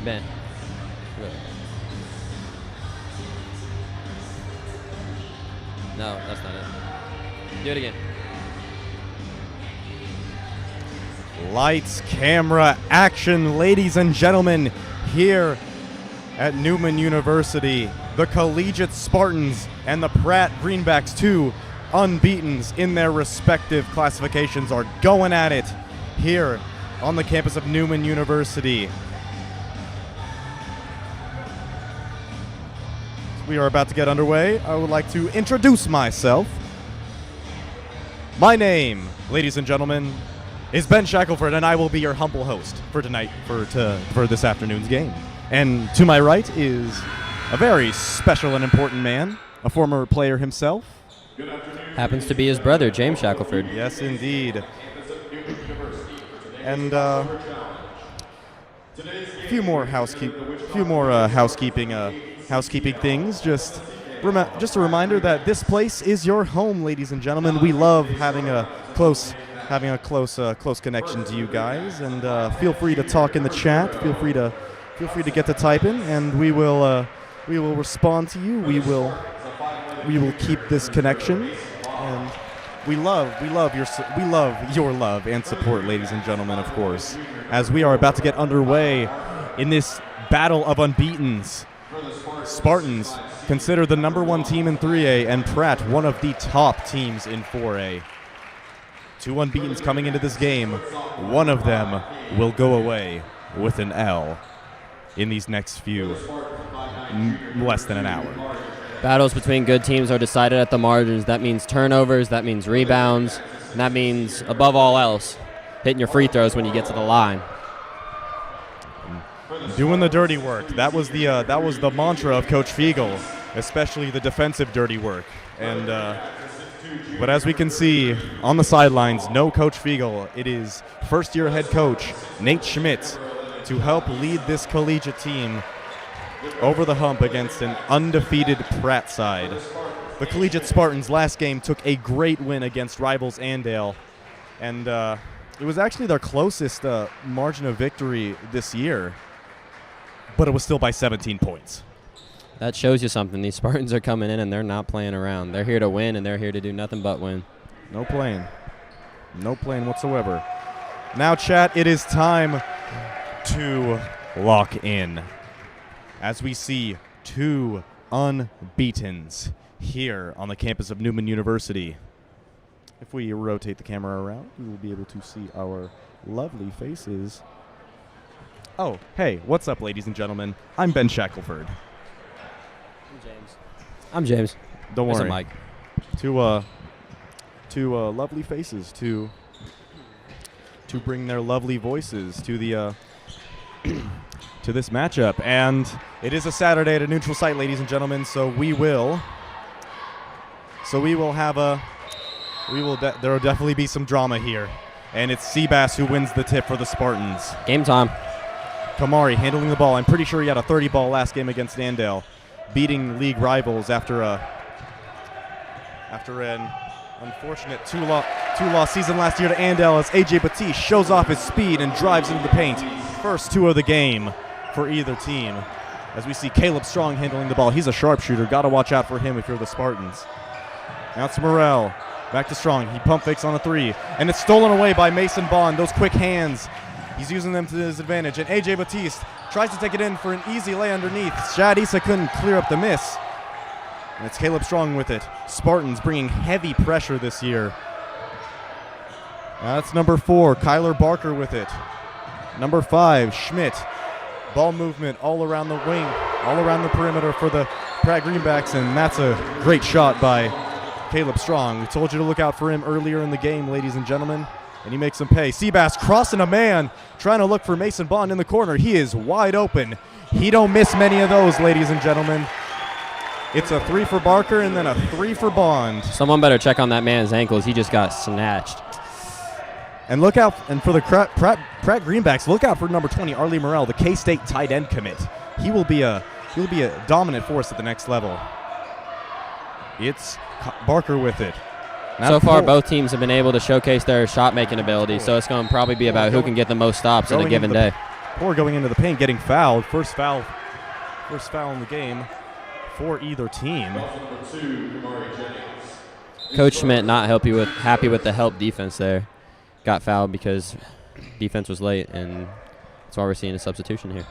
Ben. No, that's not it. Do it again. Lights, camera, action, ladies and gentlemen, here at Newman University, the Collegiate Spartans and the Pratt Greenbacks, two unbeatens in their respective classifications, are going at it here on the campus of Newman University. We are about to get underway. I would like to introduce myself. My name, ladies and gentlemen, is Ben Shackelford, and I will be your humble host for tonight, for this afternoon's game. And to my right is a very special and important man, a former player himself. Happens to be his brother, James Shackelford. Yes, indeed. And a few more housekeeping things. Just a reminder that this place is your home, ladies and gentlemen. We love having a close connection to you guys, and feel free to talk in the chat. Feel free to get to typing, and we will respond to you. We will keep this connection, and we love your love and support, ladies and gentlemen, of course, as we are about to get underway in this battle of unbeatens. Spartans considered the #1 team in 3A, and Pratt one of the top teams in 4A. Two unbeatens coming into this game. One of them will go away with an L in these next few, less than an hour. Battles between good teams are decided at the margins. That means turnovers, that means rebounds, and that means, above all else, hitting your free throws when you get to the line. Doing the dirty work. That was the mantra of Coach Fiegel, especially the defensive dirty work. And but as we can see on the sidelines, no Coach Fiegel. It is first-year head coach Nate Schmidt to help lead this collegiate team over the hump against an undefeated Pratt side. The Collegiate Spartans last game took a great win against rivals Andale, and it was actually their closest margin of victory this year, but it was still by 17 points. That shows you something. These Spartans are coming in, and they're not playing around. They're here to win, and they're here to do nothing but win. No playing. No playing whatsoever. Now, chat, it is time to lock in as we see two unbeatens here on the campus of Newman University. If we rotate the camera around, we will be able to see our lovely faces. Oh, hey, what's up, ladies and gentlemen? I'm Ben Shackelford. I'm James. Don't There's worry. a mic. Two lovely faces to bring their lovely voices to the to this matchup, and it is a Saturday at a neutral site, ladies and gentlemen. So there will definitely be some drama here, and it's Seabass who wins the tip for the Spartans. Game time. Kamari handling the ball. I'm pretty sure he had a 30-ball last game against Andale, beating league rivals after an unfortunate two-loss season last year to Andale, as A.J. Batiste shows off his speed and drives into the paint. First two of the game for either team. As we see Caleb Strong handling the ball. He's a sharpshooter. Got to watch out for him if you're the Spartans. Now it's Morrell. Back to Strong. He pump fakes on a three. And it's stolen away by Mason Bond. Those quick hands. He's using them to his advantage. And A.J. Batiste tries to take it in for an easy lay underneath. Shad Issa couldn't clear up the miss. And it's Caleb Strong with it. Spartans bringing heavy pressure this year. That's number 4, Kyler Barker with it. Number 5, Schmidt. Ball movement all around the wing, all around the perimeter for the Pratt Greenbacks, and that's a great shot by Caleb Strong. We told you to look out for him earlier in the game, ladies and gentlemen, and he makes them pay. Seabass crossing a man, trying to look for Mason Bond in the corner. He is wide open. He don't miss many of those, ladies and gentlemen. It's a 3 for Barker and then a 3 for Bond. Someone better check on that man's ankles. He just got snatched. And look out, and for the Pratt Greenbacks, look out for number 20, Arlie Morrell, the K-State tight end commit. He will be a dominant force at the next level. It's Barker with it. Now so far, both teams have been able to showcase their shot-making ability, so it's going to probably be about who can get the most stops on a given day. Poor going into the paint, getting fouled. First foul in the game for either team. Coach Schmidt not happy with the help defense there. Got fouled because defense was late, and that's why we're seeing a substitution here.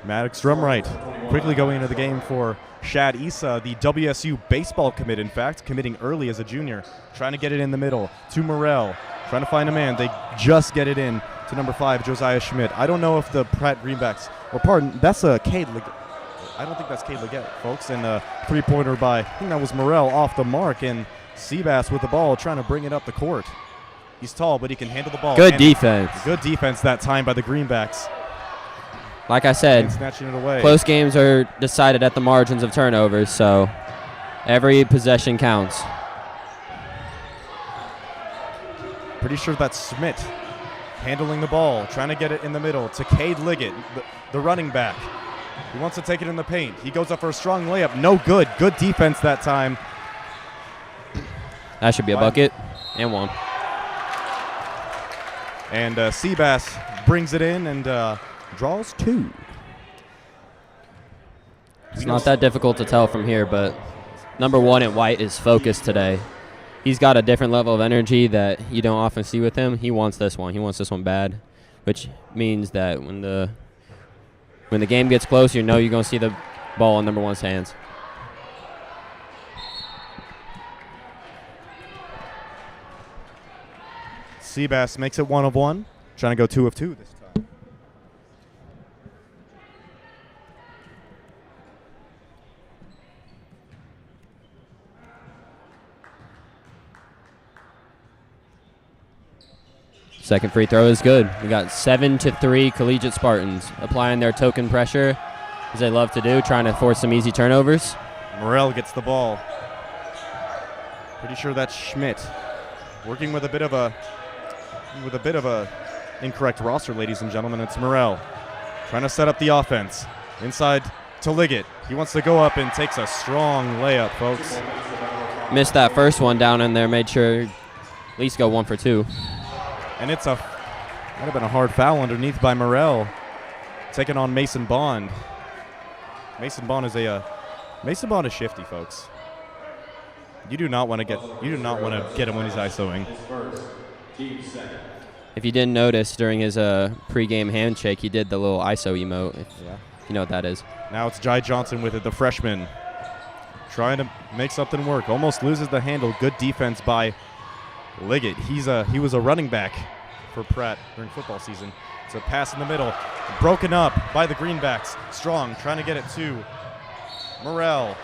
Maddox Drumright quickly going into the game for Shad Issa, the WSU baseball commit, in fact, committing early as a junior, trying to get it in the middle to Morrell, trying to find a man. They just get it in to number 5, Josiah Schmidt. I don't know if the Pratt Greenbacks, or pardon, that's a Cade Leggett. I don't think that's Cade Leggett, folks. And a three-pointer by, I think that was Morrell off the mark, and Seabass with the ball trying to bring it up the court. He's tall, but he can handle the ball. Good defense. Good defense that time by the Greenbacks. Like I said, snatching it away. Close games are decided at the margins of turnovers, so every possession counts. Pretty sure that's Schmidt handling the ball, trying to get it in the middle to Cade Liggett, the running back. He wants to take it in the paint. He goes up for a strong layup. No good. Good defense that time. That should be a bucket and one. And Seabass brings it in and draws 2. It's not that difficult to tell from here, but number 1 at White is focused today. He's got a different level of energy that you don't often see with him. He wants this one. He wants this one bad, which means that when the game gets close, you know you're going to see the ball in number 1's hands. Seabass makes it 1 of 1, trying to go 2 of 2 this time. Second free throw is good. We got 7-3 Collegiate Spartans applying their token pressure, as they love to do, trying to force some easy turnovers. Morrell gets the ball. Pretty sure that's Schmidt, working with a bit of a incorrect roster, ladies and gentlemen. It's Morrell trying to set up the offense inside to Liggett. He wants to go up and takes a strong layup, folks. Missed that first one down in there. Made sure at least go 1 for 2. And might have been a hard foul underneath by Morrell, taking on Mason Bond. Mason Bond is shifty, folks. You do not want to get him when he's ISOing. If you didn't notice during his pregame handshake, he did the little ISO emote. Yeah. You know what that is. Now it's Jai Johnson with it, the freshman, trying to make something work. Almost loses the handle. Good defense by Liggett. He was a running back for Pratt during football season. It's a pass in the middle, broken up by the Greenbacks. Strong trying to get it to Morrell.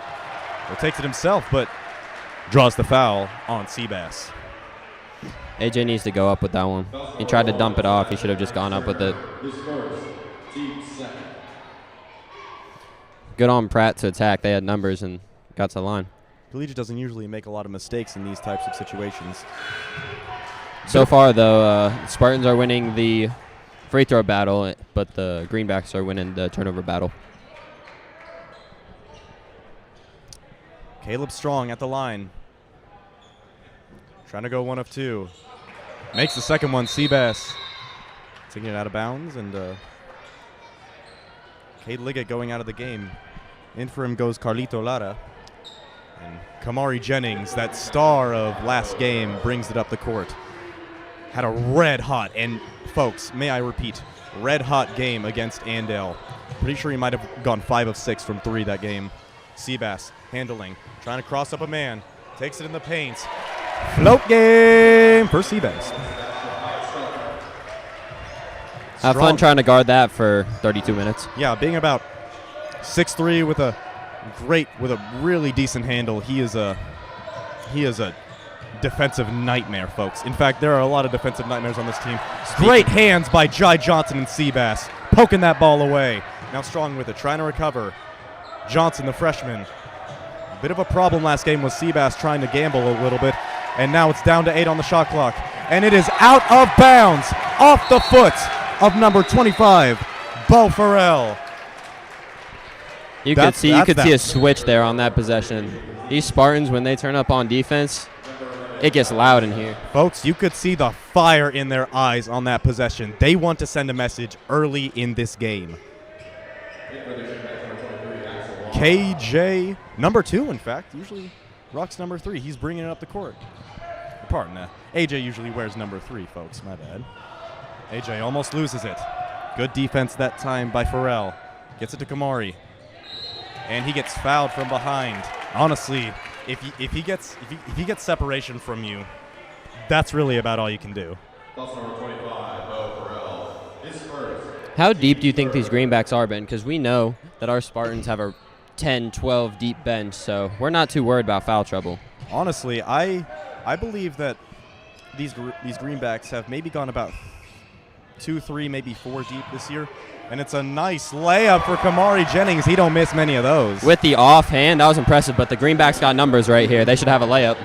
Well, takes it himself, but draws the foul on Seabass. AJ needs to go up with that one. He tried to dump it off. He should have just gone up with it. Good on Pratt to attack. They had numbers and got to the line. Collegiate doesn't usually make a lot of mistakes in these types of situations. So far, though, Spartans are winning the free throw battle, but the Greenbacks are winning the turnover battle. Caleb Strong at the line. Trying to go 1 of 2. Makes the second one. Seabass taking it out of bounds, and Cade Liggett going out of the game. In for him goes Carlito Lara. And Kamari Jennings, that star of last game, brings it up the court. Had a red-hot, and folks, may I repeat, red-hot game against Andale. Pretty sure he might have gone 5 of 6 from 3 that game. Seabass handling, trying to cross up a man. Takes it in the paint. Float game for Seabass. Have fun trying to guard that for 32 minutes. Yeah, being about 6'3" with a really decent handle. He is a defensive nightmare, folks. In fact, there are a lot of defensive nightmares on this team. Great hands by Jai Johnson and Seabass, poking that ball away. Now Strong with it, trying to recover. Johnson, the freshman. A bit of a problem last game was Seabass trying to gamble a little bit, and now it's down to 8 on the shot clock. And it is out of bounds, off the foot of number 25, Bo Farrell. You could see a switch there on that possession. These Spartans, when they turn up on defense, it gets loud in here. Folks, you could see the fire in their eyes on that possession. They want to send a message early in this game. KJ, number 2, in fact, usually rocks number 3. He's bringing it up the court. Pardon that. AJ usually wears number 3, folks. My bad. AJ almost loses it. Good defense that time by Farrell. Gets it to Kamari. And he gets fouled from behind. Honestly, if he gets separation from you, that's really about all you can do. How deep do you think these Greenbacks are, Ben? Because we know that our Spartans have a 10, 12 deep bench, so we're not too worried about foul trouble. Honestly, I believe that these Greenbacks have maybe gone about 2, 3, maybe 4 deep this year. And it's a nice layup for Kamari Jennings. He don't miss many of those. With the offhand, that was impressive, but the Greenbacks got numbers right here. They should have a layup.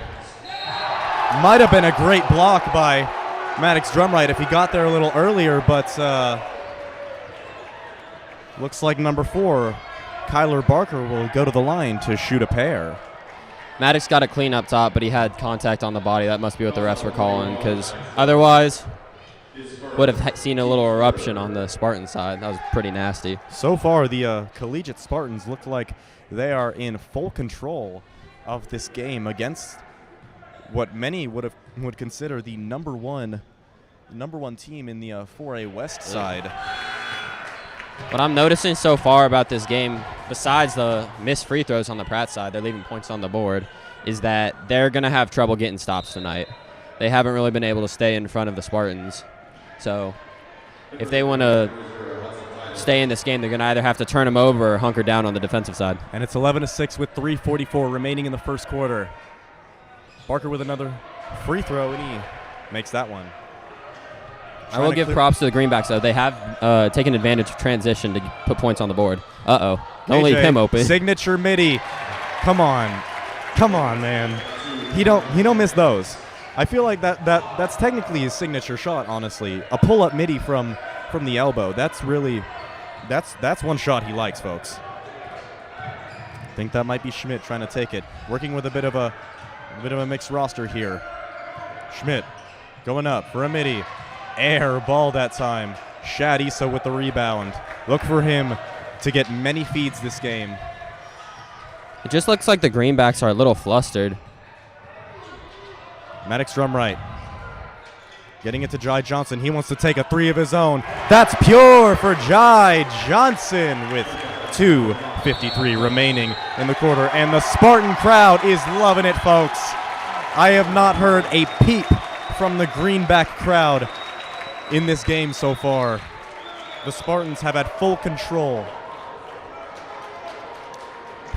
Might have been a great block by Maddox Drumright if he got there a little earlier, but looks like number 4, Kyler Barker, will go to the line to shoot a pair. Maddox got a clean up top, but he had contact on the body. That must be what the refs were calling, because otherwise would have seen a little eruption on the Spartan side. That was pretty nasty. So far, the Collegiate Spartans look like they are in full control of this game against what many would consider the number one team in the 4A West side. What I'm noticing so far about this game, besides the missed free throws on the Pratt side, they're leaving points on the board, is that they're going to have trouble getting stops tonight. They haven't really been able to stay in front of the Spartans. So if they want to stay in this game, they're going to either have to turn them over or hunker down on the defensive side. And it's 11-6 with 3:44 remaining in the first quarter. Barker with another free throw, and he makes that one. I will give props to the Greenbacks, though. They have taken advantage of transition to put points on the board. Uh-oh. Don't leave him open. Signature midi. Come on, man. He don't miss those. I feel like that's technically his signature shot, honestly. A pull-up midi from the elbow. That's one shot he likes, folks. I think that might be Schmidt trying to take it. Working with a bit of a mixed roster here. Schmidt going up for a midi. Air ball that time. Shad Issa with the rebound. Look for him to get many feeds this game. It just looks like the Greenbacks are a little flustered. Maddox Drumright getting it to Jai Johnson. He wants to take a 3 of his own. That's pure for Jai Johnson with 2:53 remaining in the quarter. And the Spartan crowd is loving it, folks. I have not heard a peep from the Greenback crowd in this game so far. The Spartans have had full control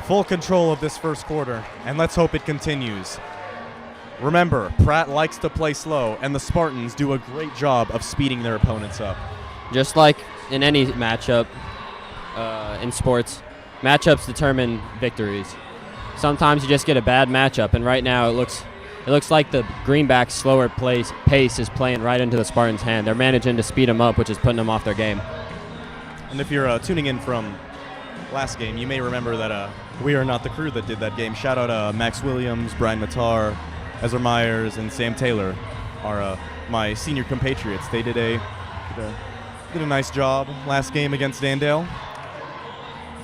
of this first quarter, and let's hope it continues. Remember, Pratt likes to play slow, and the Spartans do a great job of speeding their opponents up. Just like in any matchup in sports, matchups determine victories. Sometimes you just get a bad matchup, and right now it looks like the Greenback's slower pace is playing right into the Spartans' hand. They're managing to speed them up, which is putting them off their game. And if you're tuning in from last game, you may remember that we are not the crew that did that game. Shout out Max Williams, Brian Matar, Ezra Myers, and Sam Taylor are my senior compatriots. They did a nice job last game against Dandale.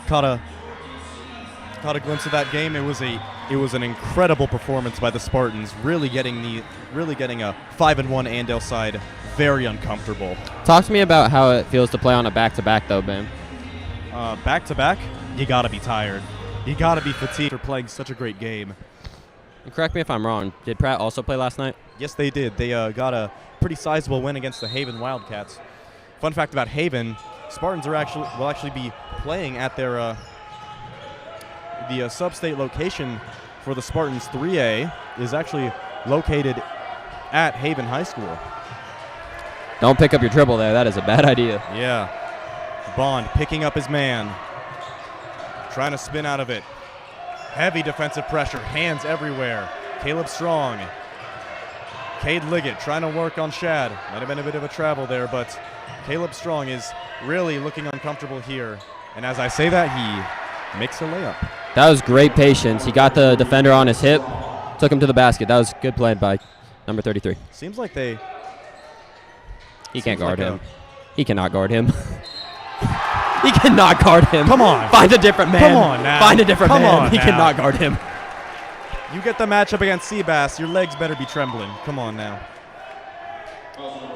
Caught a glimpse of that game. It was an incredible performance by the Spartans, really getting a 5-1 Andale side very uncomfortable. Talk to me about how it feels to play on a back-to-back, though, Ben. Back-to-back, you got to be tired. You got to be fatigued for playing such a great game. And correct me if I'm wrong. Did Pratt also play last night? Yes, they did. They got a pretty sizable win against the Haven Wildcats. Fun fact about Haven, Spartans will actually be playing at their the sub-state location for the Spartans 3A is actually located at Haven High School. Don't pick up your dribble there. That is a bad idea. Yeah. Bond picking up his man. Trying to spin out of it. Heavy defensive pressure. Hands everywhere. Caleb Strong. Cade Liggett trying to work on Shad. Might have been a bit of a travel there, but Caleb Strong is really looking uncomfortable here. And as I say that, he makes a layup. That was great patience. He got the defender on his hip, took him to the basket. That was good play by number 33. Seems like they He can't guard him. He cannot guard him. He cannot guard him. Come on. Find a different man. Come on now. Find a different Come man. on He now. cannot guard him. You get the matchup against Seabass, your legs better be trembling. Come on now.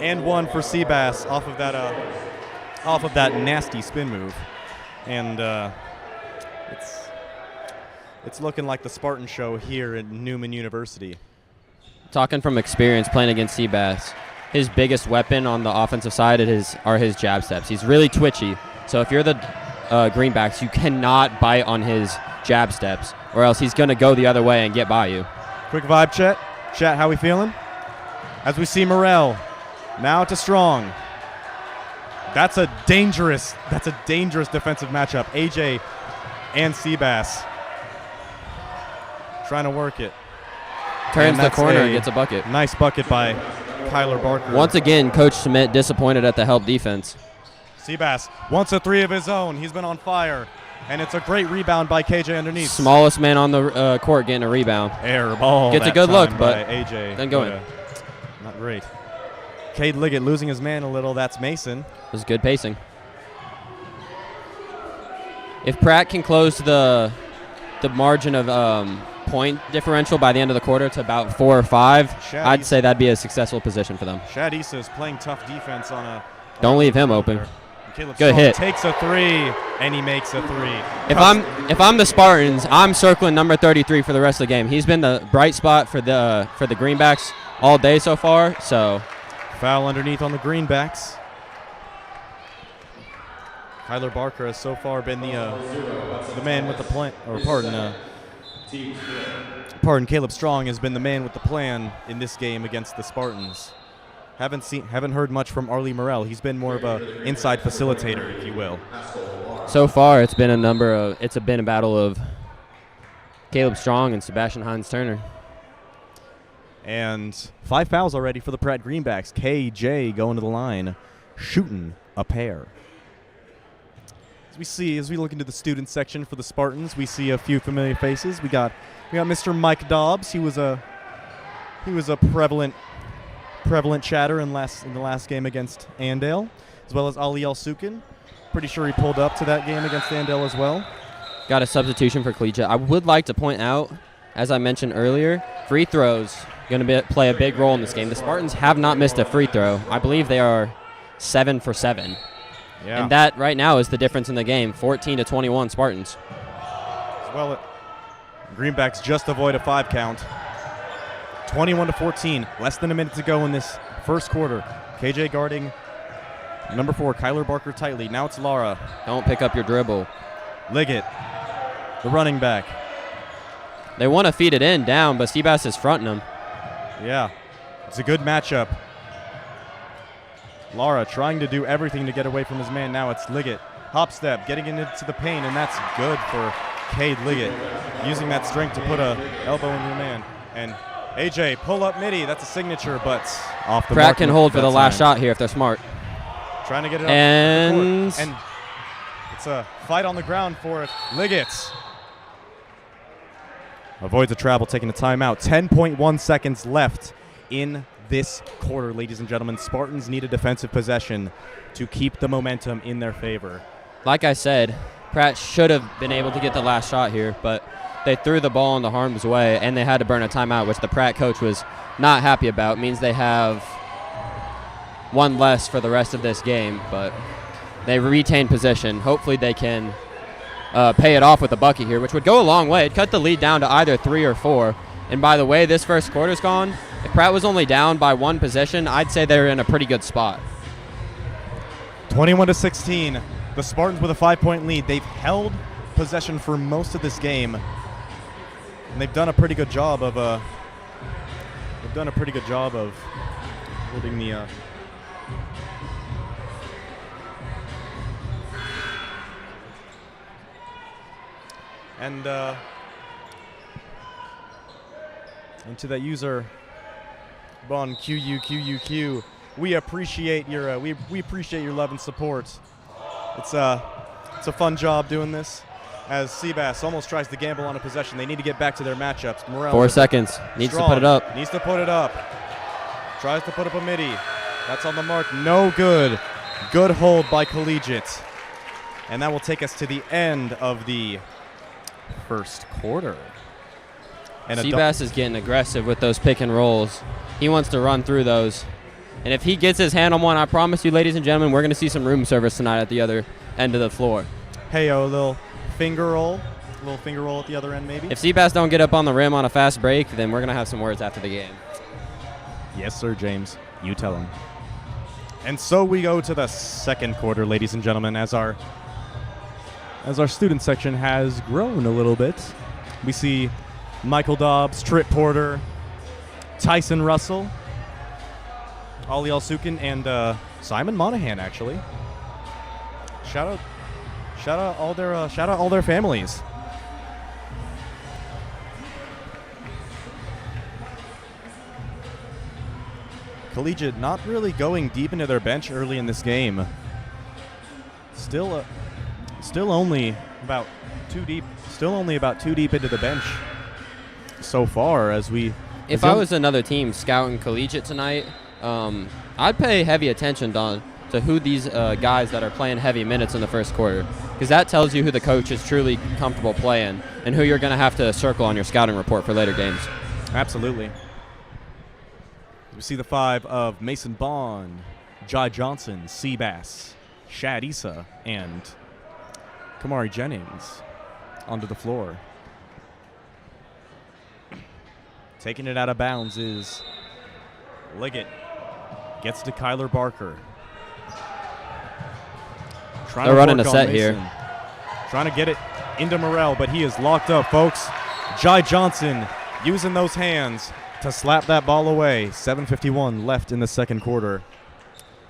And one for Seabass off of that nasty spin move. And it's looking like the Spartan show here at Newman University. Talking from experience playing against Seabass, his biggest weapon on the offensive side are his jab steps. He's really twitchy. So if you're the Greenbacks, you cannot bite on his jab steps, or else he's going to go the other way and get by you. Quick vibe check. Chat, how we feeling? As we see Morrell now to Strong. That's a dangerous defensive matchup. AJ and Seabass trying to work it. Turns the corner and gets a bucket. Nice bucket by Kyler Barker. Once again, Coach Schmidt disappointed at the help defense. Seabass wants a three of his own. He's been on fire. And it's a great rebound by KJ underneath. Smallest man on the court getting a rebound. Air ball. Gets a good look, but AJ then go in. Not great. Cade Liggett losing his man a little. That's Mason. It was good pacing. If Pratt can close the margin of point differential by the end of the quarter to about 4 or 5, I'd say that'd be a successful position for them. Shad Issa is playing tough defense on a. Don't leave him open. Caleb Good hit. Takes a three, and he makes a three. If I'm the Spartans, I'm circling number 33 for the rest of the game. He's been the bright spot for the Greenbacks all day so far. So foul underneath on the Greenbacks. Kyler Barker has so far been the man with the plan. Or pardon, Caleb Strong has been the man with the plan in this game against the Spartans. Haven't heard much from Arlie Morrell. He's been more of a inside facilitator, if you will. So far, it's been a battle of Caleb Strong and Sebastian Hines Turner. And 5 fouls already for the Pratt Greenbacks. KJ going to the line, shooting a pair. As we look into the student section for the Spartans, we see a few familiar faces. We got Mr. Mike Dobbs. He was a prevalent chatter in the last game against Andale, as well as Ali El-Sukin. Pretty sure he pulled up to that game against Andale as well. Got a substitution for Collegiate. I would like to point out, as I mentioned earlier, free throws going to play a big role in this game. The Spartans have not missed a free throw. I believe they are 7 for 7. Yeah. And that right now is the difference in the game, 14-21 Spartans. As well, Greenbacks just avoid a 5 count. 21-14, less than a minute to go in this first quarter. KJ guarding number 4, Kyler Barker tightly. Now it's Lara. Don't pick up your dribble. Liggett, the running back. They want to feed it in down, but Seabass is fronting them. Yeah, it's a good matchup. Lara trying to do everything to get away from his man. Now it's Liggett. Hop step, getting into the paint, and that's good for Cade Liggett. Using that strength to put a elbow in your man. And AJ, pull up midi. That's a signature, but off the mark. Pratt can hold for the last shot here if they're smart. Trying to get it up. And it's a fight on the ground for it. Liggett avoids a travel, taking a timeout. 10.1 seconds left in this quarter, ladies and gentlemen. Spartans need a defensive possession to keep the momentum in their favor. Like I said, Pratt should have been able to get the last shot here, but they threw the ball into harm's way, and they had to burn a timeout, which the Pratt coach was not happy about. It means they have one less for the rest of this game, but they retain possession. Hopefully they can pay it off with a bucket here, which would go a long way. It'd cut the lead down to either 3 or 4. And by the way this first quarter's gone, if Pratt was only down by 1 possession, I'd say they're in a pretty good spot. 21-16. The Spartans with a 5-point lead. They've held possession for most of this game, and they've done a pretty good job of holding the. And to that user, Bon QUQUQ, we appreciate your we appreciate your love and support. It's a fun job doing this. As Seabass almost tries to gamble on a possession, they need to get back to their matchups. Morrell 4 seconds. Needs to put it up. Needs to put it up. Tries to put up a midi. That's on the mark. No good. Good hold by Collegiate. And that will take us to the end of the first quarter. And Seabass is getting aggressive with those pick and rolls. He wants to run through those. And if he gets his hand on one, I promise you, ladies and gentlemen, we're going to see some room service tonight at the other end of the floor. Hey, a little finger roll. A little finger roll at the other end, maybe. If Seabass don't get up on the rim on a fast break, then we're going to have some words after the game. Yes, sir, James. You tell him. And so we go to the second quarter, ladies and gentlemen, as our student section has grown a little bit. We see Michael Dobbs, Trip Porter, Tyson Russell, Ali Al-Sukin, and Simon Monahan, actually. Shout out all their families. Collegiate not really going deep into their bench early in this game. Still only about two deep. Still only about two deep into the bench so far. If I was another team scouting Collegiate tonight, I'd pay heavy attention to who these guys that are playing heavy minutes in the first quarter, because that tells you who the coach is truly comfortable playing and who you're going to have to circle on your scouting report for later games. Absolutely. We see the five of Mason Bond, Jai Johnson, Seabass, Shad Issa, and Kamari Jennings onto the floor. Taking it out of bounds is Liggett. Gets to Kyler Barker. They're running a set here. Trying to get it into Morrell, but he is locked up, folks. Jai Johnson using those hands to slap that ball away. 7:51 left in the second quarter.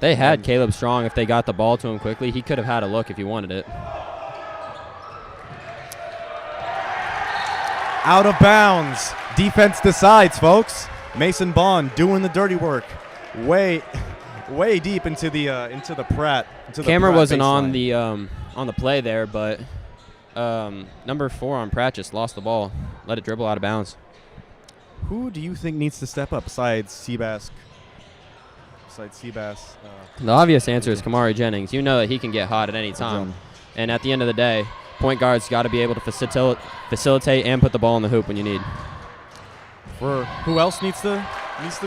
They had Caleb Strong. If they got the ball to him quickly, he could have had a look if he wanted it. Out of bounds. Defense decides, folks. Mason Bond doing the dirty work. Way deep into the Pratt. Camera wasn't on the play there, but number 4 on Pratt just lost the ball. Let it dribble out of bounds. Who do you think needs to step up besides Seabass? The obvious answer is Kamari Jennings. You know that he can get hot at any time. And at the end of the day, point guard's got to be able to facilitate and put the ball in the hoop when you need. For who else needs to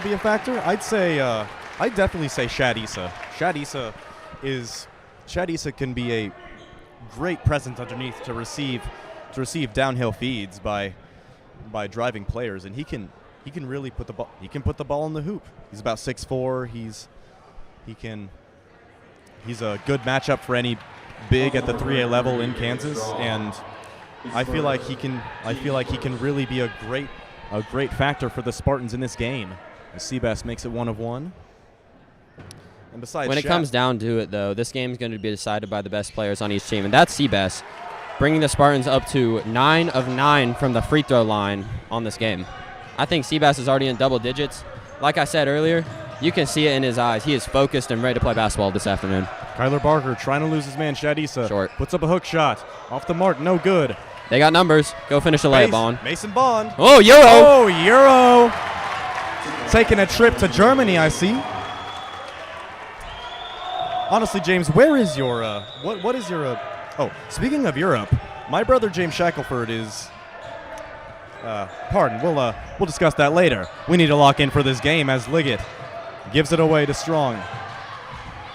be a factor? I'd definitely say Shad Issa. Shad Issa can be a great presence underneath to receive downhill feeds by driving players, and he can really put the ball. He can put the ball in the hoop. He's about 6'4". He's a good matchup for any big at the 3A level in Kansas, and I feel like he can really be a great factor for the Spartans in this game. Seabass makes it 1 of 1. And besides, when it comes down to it, though, this game is going to be decided by the best players on each team, and that's Seabass, bringing the Spartans up to 9 of 9 from the free throw line on this game. I think Seabass is already in double digits. Like I said earlier, you can see it in his eyes. He is focused and ready to play basketball this afternoon. Kyler Barker trying to lose his man, Shad Issa. Short. Puts up a hook shot. Off the mark, no good. They got numbers. Go finish the layup, Bond. Mason Bond. Oh, Euro. Oh, Euro. Taking a trip to Germany, I see. Honestly, James, where is your what is your oh, speaking of Europe, my brother James Shackelford is pardon, we'll discuss that later. We need to lock in for this game as Liggett gives it away to Strong.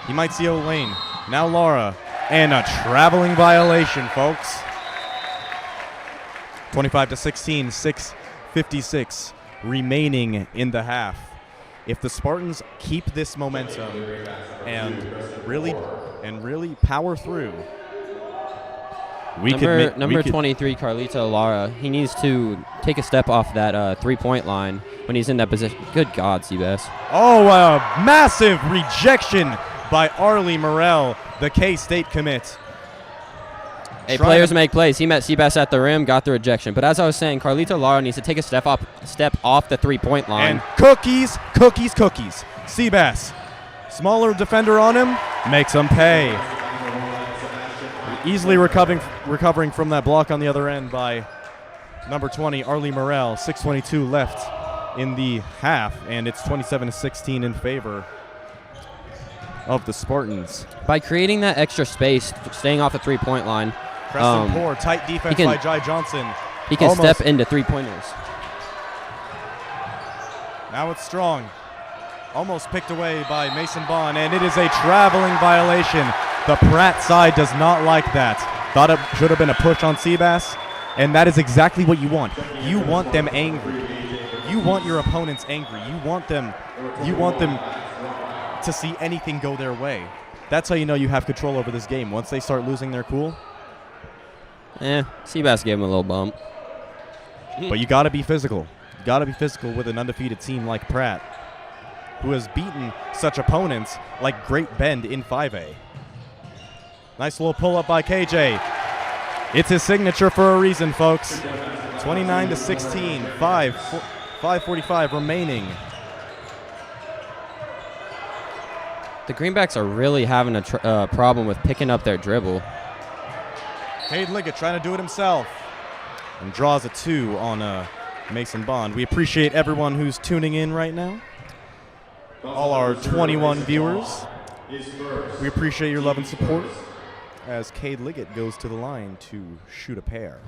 He might see O'Lane. Now Lara. And a traveling violation, folks. 25-16, 6:56 remaining in the half. If the Spartans keep this momentum and really power through, number 23, Carlito Lara, he needs to take a step off that three-point line when he's in that position. Good God, Seabass. Oh, a massive rejection by Arlie Morrell, the K-State commit. Hey, players make plays. He met Seabass at the rim, got the rejection. But as I was saying, Carlito Lara needs to take a step off the three-point line. And cookies. Seabass, smaller defender on him, makes him pay. Easily recovering from that block on the other end by number 20, Arlie Morrell. 6:22 left in the half, and it's 27-16 in favor of the Spartans. By creating that extra space, staying off the three-point line. Preston Poor, tight defense by Jai Johnson. He can step into three-pointers. Now it's Strong. Almost picked away by Mason Bond, and it is a traveling violation. The Pratt side does not like that. Thought it should have been a push on Seabass, and that is exactly what you want. You want them angry. You want your opponents angry. You want them to see anything go their way. That's how you know you have control over this game. Once they start losing their cool. Seabass gave him a little bump. But you got to be physical. You got to be physical with an undefeated team like Pratt, who has beaten such opponents like Great Bend in 5A. Nice little pull-up by KJ. It's his signature for a reason, folks. 29-16, 5:45 remaining. The Greenbacks are really having a problem with picking up their dribble. Cade Liggett trying to do it himself and draws a 2 on Mason Bond. We appreciate everyone who's tuning in right now. All our 21 viewers. We appreciate your love and support as Cade Liggett goes to the line to shoot a pair.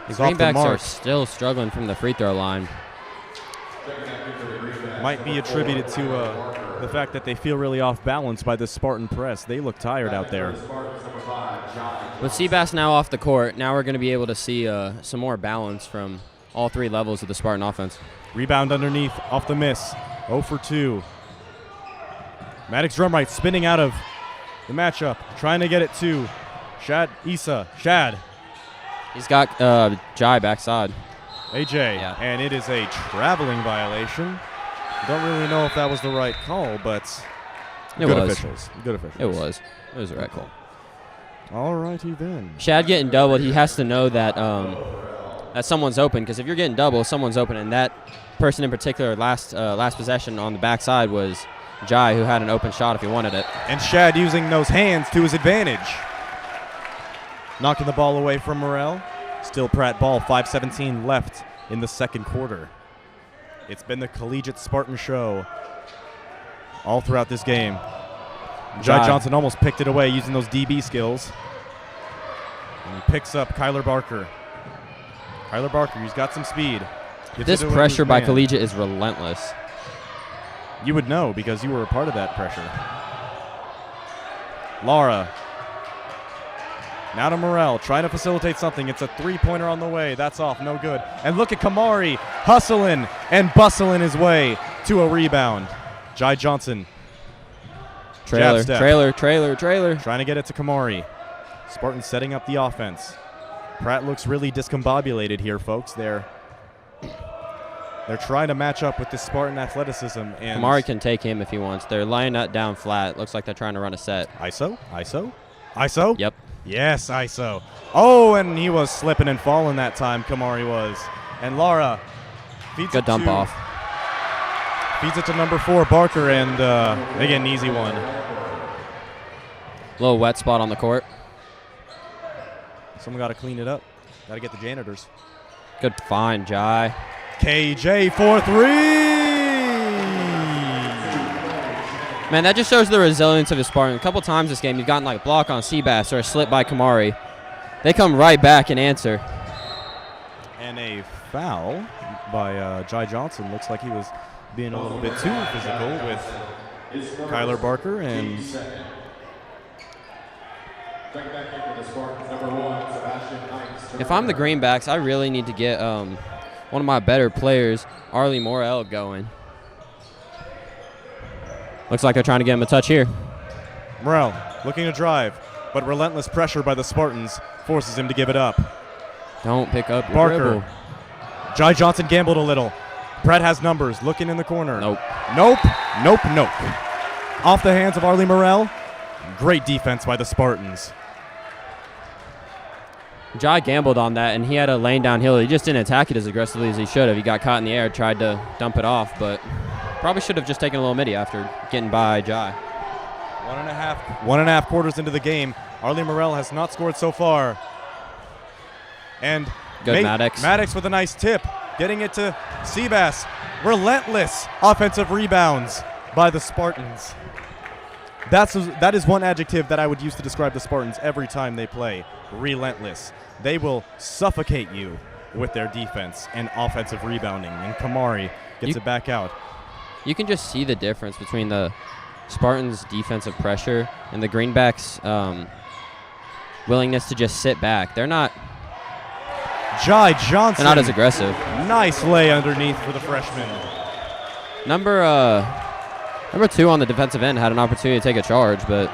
The Greenbacks are still struggling from the free throw line. Might be attributed to the fact that they feel really off balance by this Spartan press. They look tired out there. With Seabass now off the court, now we're going to be able to see some more balance from all three levels of the Spartan offense. Rebound underneath, off the miss. 0 for 2. Maddox Drumright spinning out of the matchup, trying to get it to Shad Issa. Shad. He's got Jai backside. AJ, and it is a traveling violation. Don't really know if that was the right call, but good officials. Good officials. It was. It was the right call. All righty then. Shad getting doubled, he has to know that that someone's open, because if you're getting double, someone's open, and that person in particular, last possession on the backside was Jai, who had an open shot if he wanted it. And Shad using those hands to his advantage. Knocking the ball away from Morrell. Still Pratt ball, 5:17 left in the second quarter. It's been the Collegiate Spartan show all throughout this game. Jai Johnson almost picked it away using those DB skills. And he picks up Kyler Barker. Kyler Barker, he's got some speed. This pressure by Collegiate is relentless. You would know because you were a part of that pressure. Lara. Now to Morrell, trying to facilitate something. It's a three-pointer on the way. That's off, no good. And look at Kamari hustling and bustling his way to a rebound. Jai Johnson. Trailer. Trying to get it to Kamari. Spartans setting up the offense. Pratt looks really discombobulated here, folks. They're trying to match up with this Spartan athleticism. And Kamari can take him if he wants. They're laying that down flat. Looks like they're trying to run a set. ISO? Yep. Yes, ISO. Oh, and he was slipping and falling that time, Kamari was. And Lara feeds Good dump off. Feeds it to number 4, Barker, and they get an easy one. Little wet spot on the court. Someone got to clean it up. Got to get the janitors. Good find, Jai. KJ for 3. Man, that just shows the resilience of his Spartan. A couple times this game, you've gotten like a block on Seabass or a slip by Kamari. They come right back and answer. And a foul by Jai Johnson. Looks like he was being a little bit too physical with Kyler Barker. And if I'm the Greenbacks, I really need to get one of my better players, Arlie Morrell, going. Looks like they're trying to get him a touch here. Morrell looking to drive, but relentless pressure by the Spartans forces him to give it up. Don't pick up your Barker. dribble. Jai Johnson gambled a little. Pratt has numbers, looking in the corner. Nope. Off the hands of Arlie Morrell. Great defense by the Spartans. Jai gambled on that, and he had a lane downhill. He just didn't attack it as aggressively as he should have. He got caught in the air, tried to dump it off, but probably should have just taken a little midi after getting by Jai. 1.5 quarters into the game. Arlie Morrell has not scored so far. And good Maddox. Maddox with a nice tip. Getting it to Seabass. Relentless offensive rebounds by the Spartans. That is one adjective that I would use to describe the Spartans every time they play. Relentless. They will suffocate you with their defense and offensive rebounding. And Kamari gets it back out. You can just see the difference between the Spartans' defensive pressure and the Greenbacks' willingness to just sit back. They're not. Jai Johnson. They're not as aggressive. Nice lay underneath for the freshman. Number 2 on the defensive end had an opportunity to take a charge, but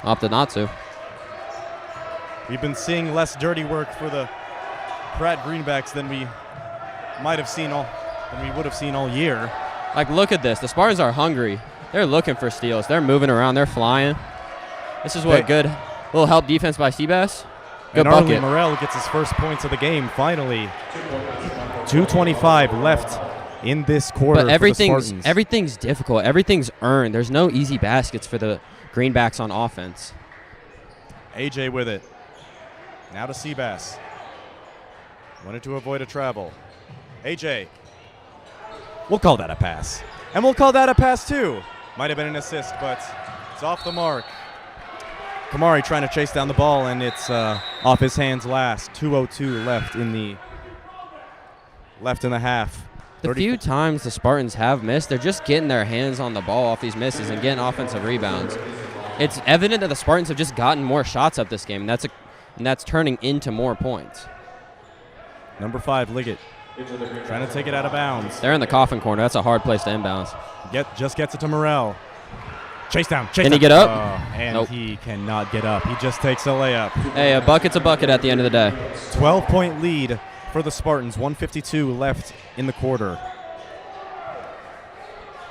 opted not to. We've been seeing less dirty work for the Pratt Greenbacks than we would have seen all year. Like, look at this. The Spartans are hungry. They're looking for steals. They're moving around. They're flying. This is what good little help defense by Seabass. Good and bucket. Arlie Morel gets his first points of the game finally. 2:25 left in this quarter. But everything's difficult. Everything's earned. There's no easy baskets for the Greenbacks on offense. AJ with it. Now to Seabass. Wanted to avoid a travel. AJ. We'll call that a pass. And we'll call that a pass too. Might have been an assist, but it's off the mark. Kamari trying to chase down the ball, and it's off his hands last. 2:02 left in the half. The few times the Spartans have missed, they're just getting their hands on the ball off these misses and getting offensive rebounds. It's evident that the Spartans have just gotten more shots up this game, and that's turning into more points. Number 5, Liggett, trying to take it out of bounds. They're in the coffin corner. That's a hard place to inbounds. Just gets it to Morel. Chase down. Can he get up? And nope. He cannot get up. He just takes a layup. Hey, a bucket's a bucket at the end of the day. 12-point lead for the Spartans. 1:52 left in the quarter.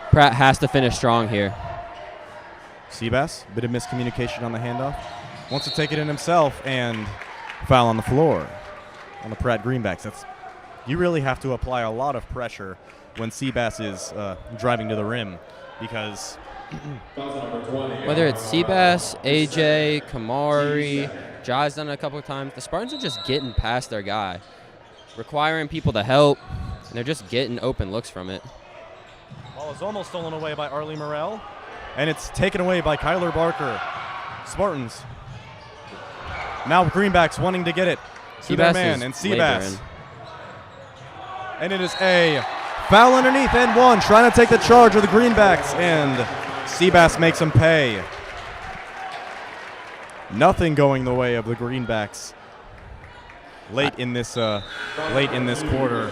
Pratt has to finish strong here. Seabass, bit of miscommunication on the handoff. Wants to take it in himself, and foul on the floor on the Pratt Greenbacks. You really have to apply a lot of pressure when Seabass is driving to the rim, because whether it's Seabass, AJ, Kamari, Jai's done it a couple of times, the Spartans are just getting past their guy, requiring people to help, and they're just getting open looks from it. Ball is almost stolen away by Arlie Morel, and it's taken away by Kyler Barker. Spartans. Now Greenbacks wanting to get it to their man, and Seabass. And it is a foul underneath and one, trying to take the charge of the Greenbacks, and Seabass makes him pay. Nothing going the way of the Greenbacks late in this quarter.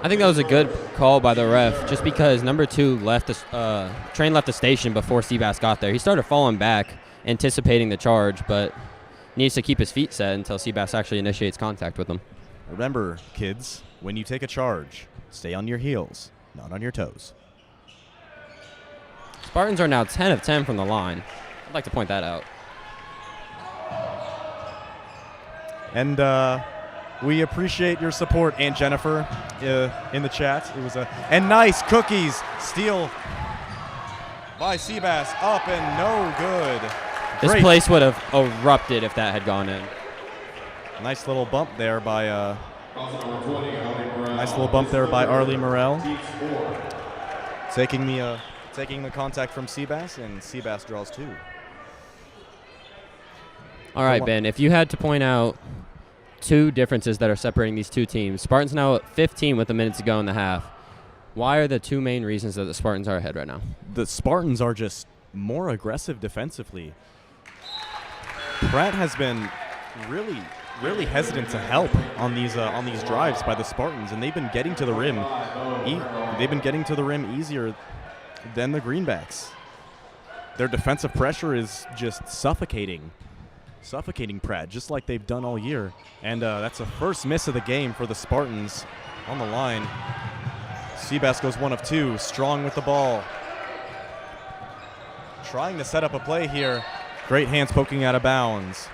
I think that was a good call by the ref, just because number 2 train left the station before Seabass got there. He started falling back, anticipating the charge, but needs to keep his feet set until Seabass actually initiates contact with him. Remember, kids, when you take a charge, stay on your heels, not on your toes. Spartans are now 10 of 10 from the line. I'd like to point that out. And we appreciate your support, Aunt Jennifer, in the chat. It was and nice cookies. Steal by Seabass, up and no good. This Great. place would have erupted if that had gone in. Nice little bump there by Arlie Morel. Taking the contact from Seabass, and Seabass draws 2. All right, Ben, if you had to point out 2 differences that are separating these 2 teams, Spartans now at 15 with a minute to go in the half. Why are the 2 main reasons that the Spartans are ahead right now? The Spartans are just more aggressive defensively. Pratt has been really hesitant to help on these drives by the Spartans, and they've been getting to the rim. Easier than the Greenbacks. Their defensive pressure is just suffocating Pratt, just like they've done all year. And that's the first miss of the game for the Spartans on the line. Seabass goes 1 of 2, strong with the ball. Trying to set up a play here. Great hands poking out of bounds.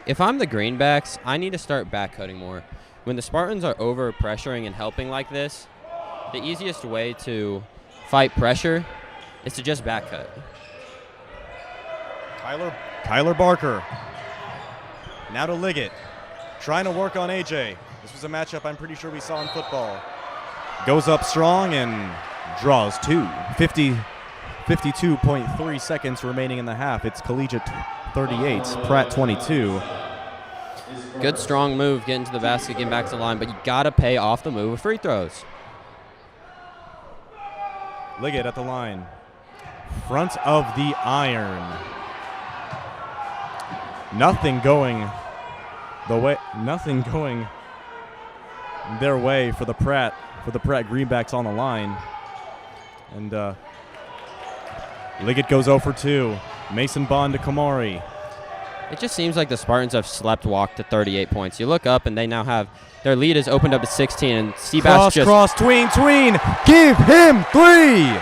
If I'm the Greenbacks, I need to start back cutting more. When the Spartans are over pressuring and helping like this, the easiest way to fight pressure is to just back cut. Kyler Barker. Now to Liggett. Trying to work on AJ. This was a matchup I'm pretty sure we saw in football. Goes up strong and draws two. 52.3 seconds remaining in the half. It's Collegiate 38, Pratt 22. Good strong move getting to the basket, getting back to the line, but you got to pay off the move with free throws. Liggett at the line. Front of the iron. Nothing going their way for the Pratt Greenbacks on the line. And Liggett goes 0 for 2. Mason Bond to Kamari. It just seems like the Spartans have slept-walked to 38 points. You look up, and they now have their lead is opened up to 16, and Seabass Cross, tween. Give him 3.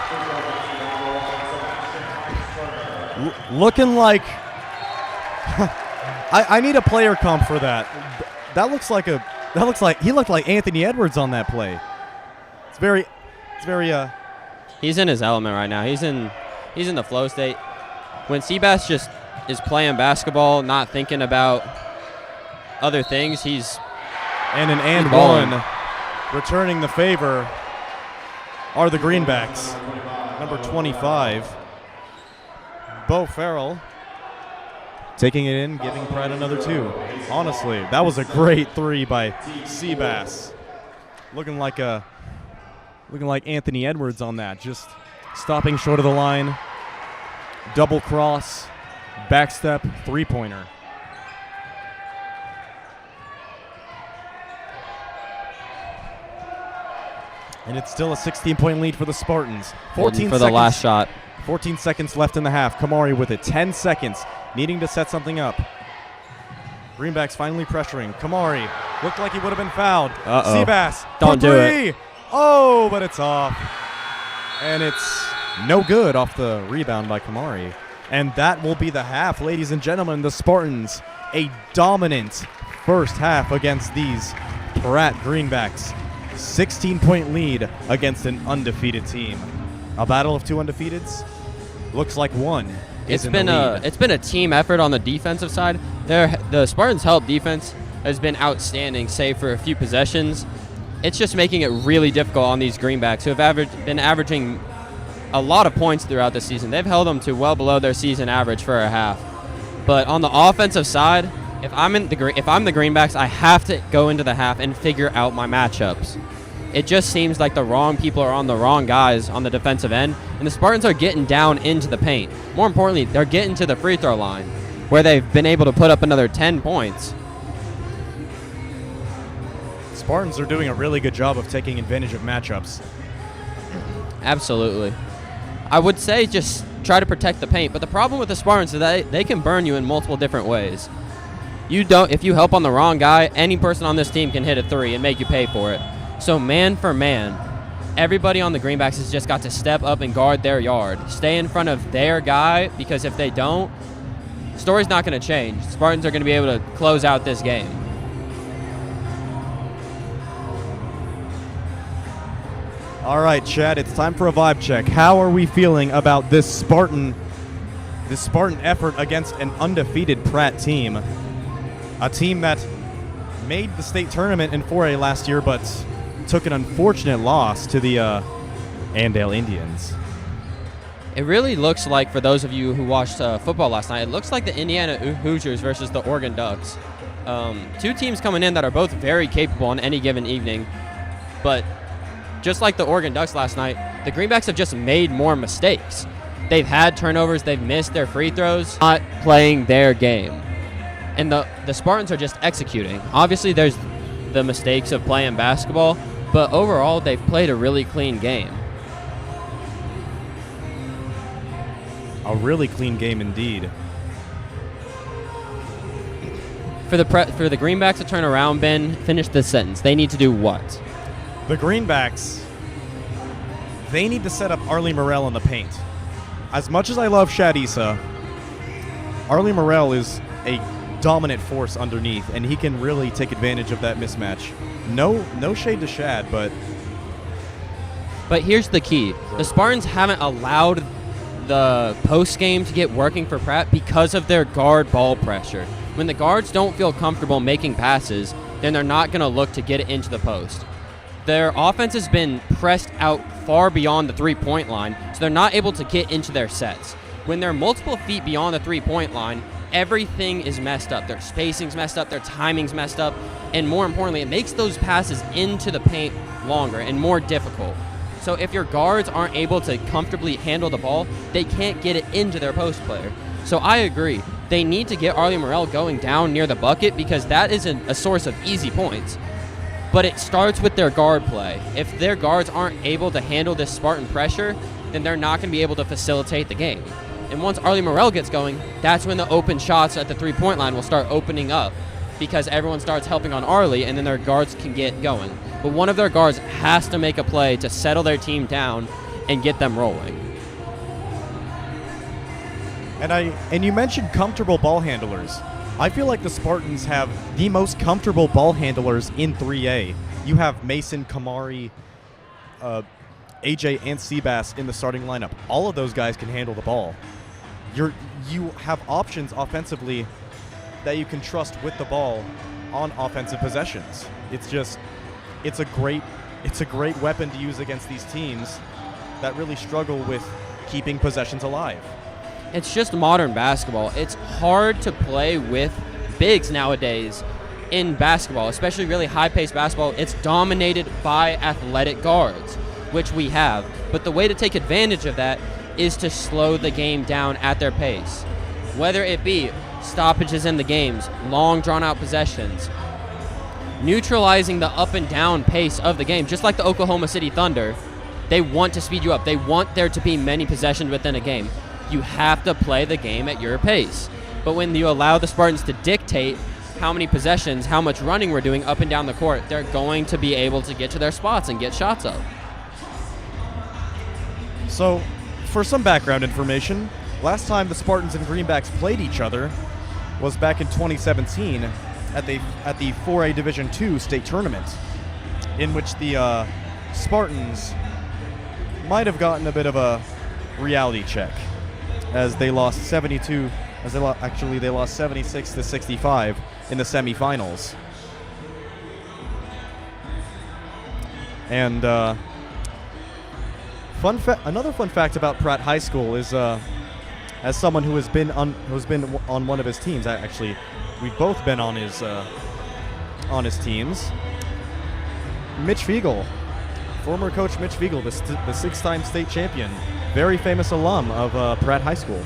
Looking like I need a player comp for that. He looked like Anthony Edwards on that play. It's very He's in his element right now. He's in the flow state. When Seabass just is playing basketball, not thinking about other things, he's one. Returning the favor are the Greenbacks. Number 25, Bo Farrell, taking it in, giving Pratt another 2. Honestly, that was a great 3 by Seabass. Looking like Anthony Edwards on that, just stopping short of the line. Double cross, backstep, 3-pointer. And it's still a 16-point lead for the Spartans. 14 for the last shot. 14 seconds left in the half. Kamari with it. 10 seconds, needing to set something up. Greenbacks finally pressuring. Kamari looked like he would have been fouled. Seabass, don't do it. Oh, but it's off. And it's no good off the rebound by Kamari. And that will be the half, ladies and gentlemen. The Spartans, a dominant first half against these Pratt Greenbacks. 16-point lead against an undefeated team. A battle of 2 undefeateds? Looks like one. It's been a team effort on the defensive side. The Spartans' help defense has been outstanding, save for a few possessions. It's just making it really difficult on these Greenbacks, who have been averaging a lot of points throughout the season. They've held them to well below their season average for a half. But on the offensive side, if I'm the Greenbacks, I have to go into the half and figure out my matchups. It just seems like the wrong people are on the wrong guys on the defensive end, and the Spartans are getting down into the paint. More importantly, they're getting to the free throw line, where they've been able to put up another 10 points. Spartans are doing a really good job of taking advantage of matchups. Absolutely. I would say just try to protect the paint, but the problem with the Spartans is that they can burn you in multiple different ways. If you help on the wrong guy, any person on this team can hit a 3 and make you pay for it. So man for man, everybody on the Greenbacks has just got to step up and guard their yard. Stay in front of their guy, because if they don't, the story's not going to change. Spartans are going to be able to close out this game. All right, Chad, it's time for a vibe check. How are we feeling about this Spartan effort against an undefeated Pratt team? A team that made the state tournament in 4A last year, but took an unfortunate loss to the Andale Indians. It really looks like, for those of you who watched football last night, it looks like the Indiana Hoosiers versus the Oregon Ducks. 2 teams coming in that are both very capable on any given evening, but just like the Oregon Ducks last night, the Greenbacks have just made more mistakes. They've had turnovers, they've missed their free throws, not playing their game. And the Spartans are just executing. Obviously, there's the mistakes of playing basketball, but overall, they've played a really clean game. A really clean game indeed. For the Greenbacks to turn around, Ben, finish this sentence. They need to do what? The Greenbacks, they need to set up Arlie Morell in the paint. As much as I love Shad Issa, Arlie Morell is a dominant force underneath, and he can really take advantage of that mismatch. No shade to Shad, but here's the key. The Spartans haven't allowed the post game to get working for Pratt because of their guard ball pressure. When the guards don't feel comfortable making passes, then they're not going to look to get it into the post. their offense has been pressed out far beyond the three-point line, so they're not able to get into their sets. When they're multiple feet beyond the three-point line, everything is messed up. Their spacing's messed up, their timing's messed up, and more importantly, it makes those passes into the paint longer and more difficult. So if your guards aren't able to comfortably handle the ball, they can't get it into their post player. So I agree. They need to get Arlie Morel going down near the bucket because that is a source of easy points. But it starts with their guard play. If their guards aren't able to handle this Spartan pressure, then they're not going to be able to facilitate the game. And once Arlie Morel gets going, that's when the open shots at the three-point line will start opening up because everyone starts helping on Arlie, and then their guards can get going. But one of their guards has to make a play to settle their team down and get them rolling. And you mentioned comfortable ball handlers. I feel like the Spartans have the most comfortable ball handlers in 3A. You have Mason, Kamari, AJ, and Seabass in the starting lineup. All of those guys can handle the ball. You have options offensively that you can trust with the ball on offensive possessions. It's a great weapon to use against these teams that really struggle with keeping possessions alive. It's just modern basketball. It's hard to play with bigs nowadays in basketball, especially really high-paced basketball. It's dominated by athletic guards, which we have. But the way to take advantage of that is to slow the game down at their pace, whether it be stoppages in the games, long drawn-out possessions, neutralizing the up and down pace of the game, just like the Oklahoma City Thunder. They want to speed you up. They want there to be many possessions within a game. You have to play the game at your pace. But when you allow the Spartans to dictate how many possessions, how much running we're doing up and down the court, they're going to be able to get to their spots and get shots up. So, for some background information, last time the Spartans and Greenbacks played each other was back in 2017 at the 4A Division II state tournament, in which the Spartans might have gotten a bit of a reality check, as they lost 76 to 65 in the semifinals. And another fun fact about Pratt High School is, as someone who has been on one of his teams, we've both been on his teams. Mitch Fiegel, former coach Mitch Fiegel, the six-time state champion, very famous alum of Pratt High School.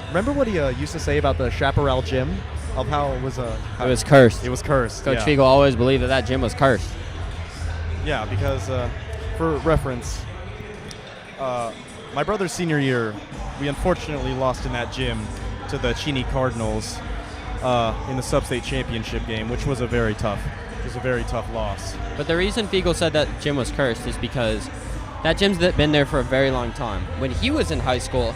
Remember what he used to say about the Chaparral gym, of how it was it was cursed. It was cursed. Coach Fiegel always believed that gym was cursed. Yeah, because for reference, my brother's senior year, we unfortunately lost in that gym to the Cheney Cardinals in the sub-state championship game, which was a very tough loss. But the reason Fiegel said that gym was cursed is because that gym's been there for a very long time. When he was in high school,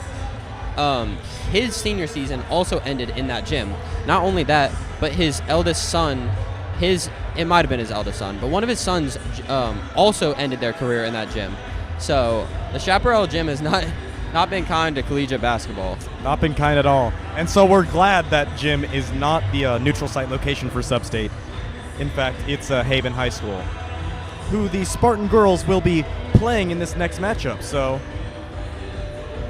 his senior season also ended in that gym. Not only that, but his eldest son, it might have been his eldest son, but one of his sons also ended their career in that gym. So the Chaparral gym has not been kind to collegiate basketball. Not been kind at all. And so we're glad that gym is not the neutral site location for Sub-State. In fact, it's Haven High School, who the Spartan girls will be playing in this next matchup. So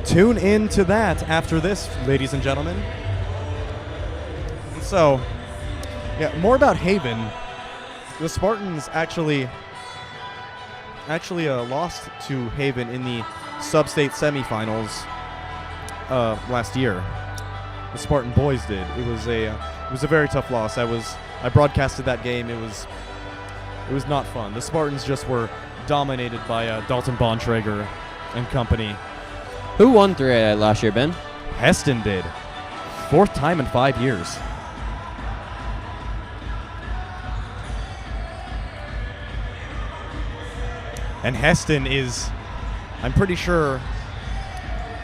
tune in to that after this, ladies and gentlemen. So, yeah, more about Haven. The Spartans actually lost to Haven in the sub-state semifinals last year. The Spartan boys did. It was a very tough loss. I broadcasted that game. It was not fun. The Spartans just were dominated by Dalton Bontrager and company. Who won 3A last year, Ben? Heston did. 4th time in 5 years. And Heston is, I'm pretty sure,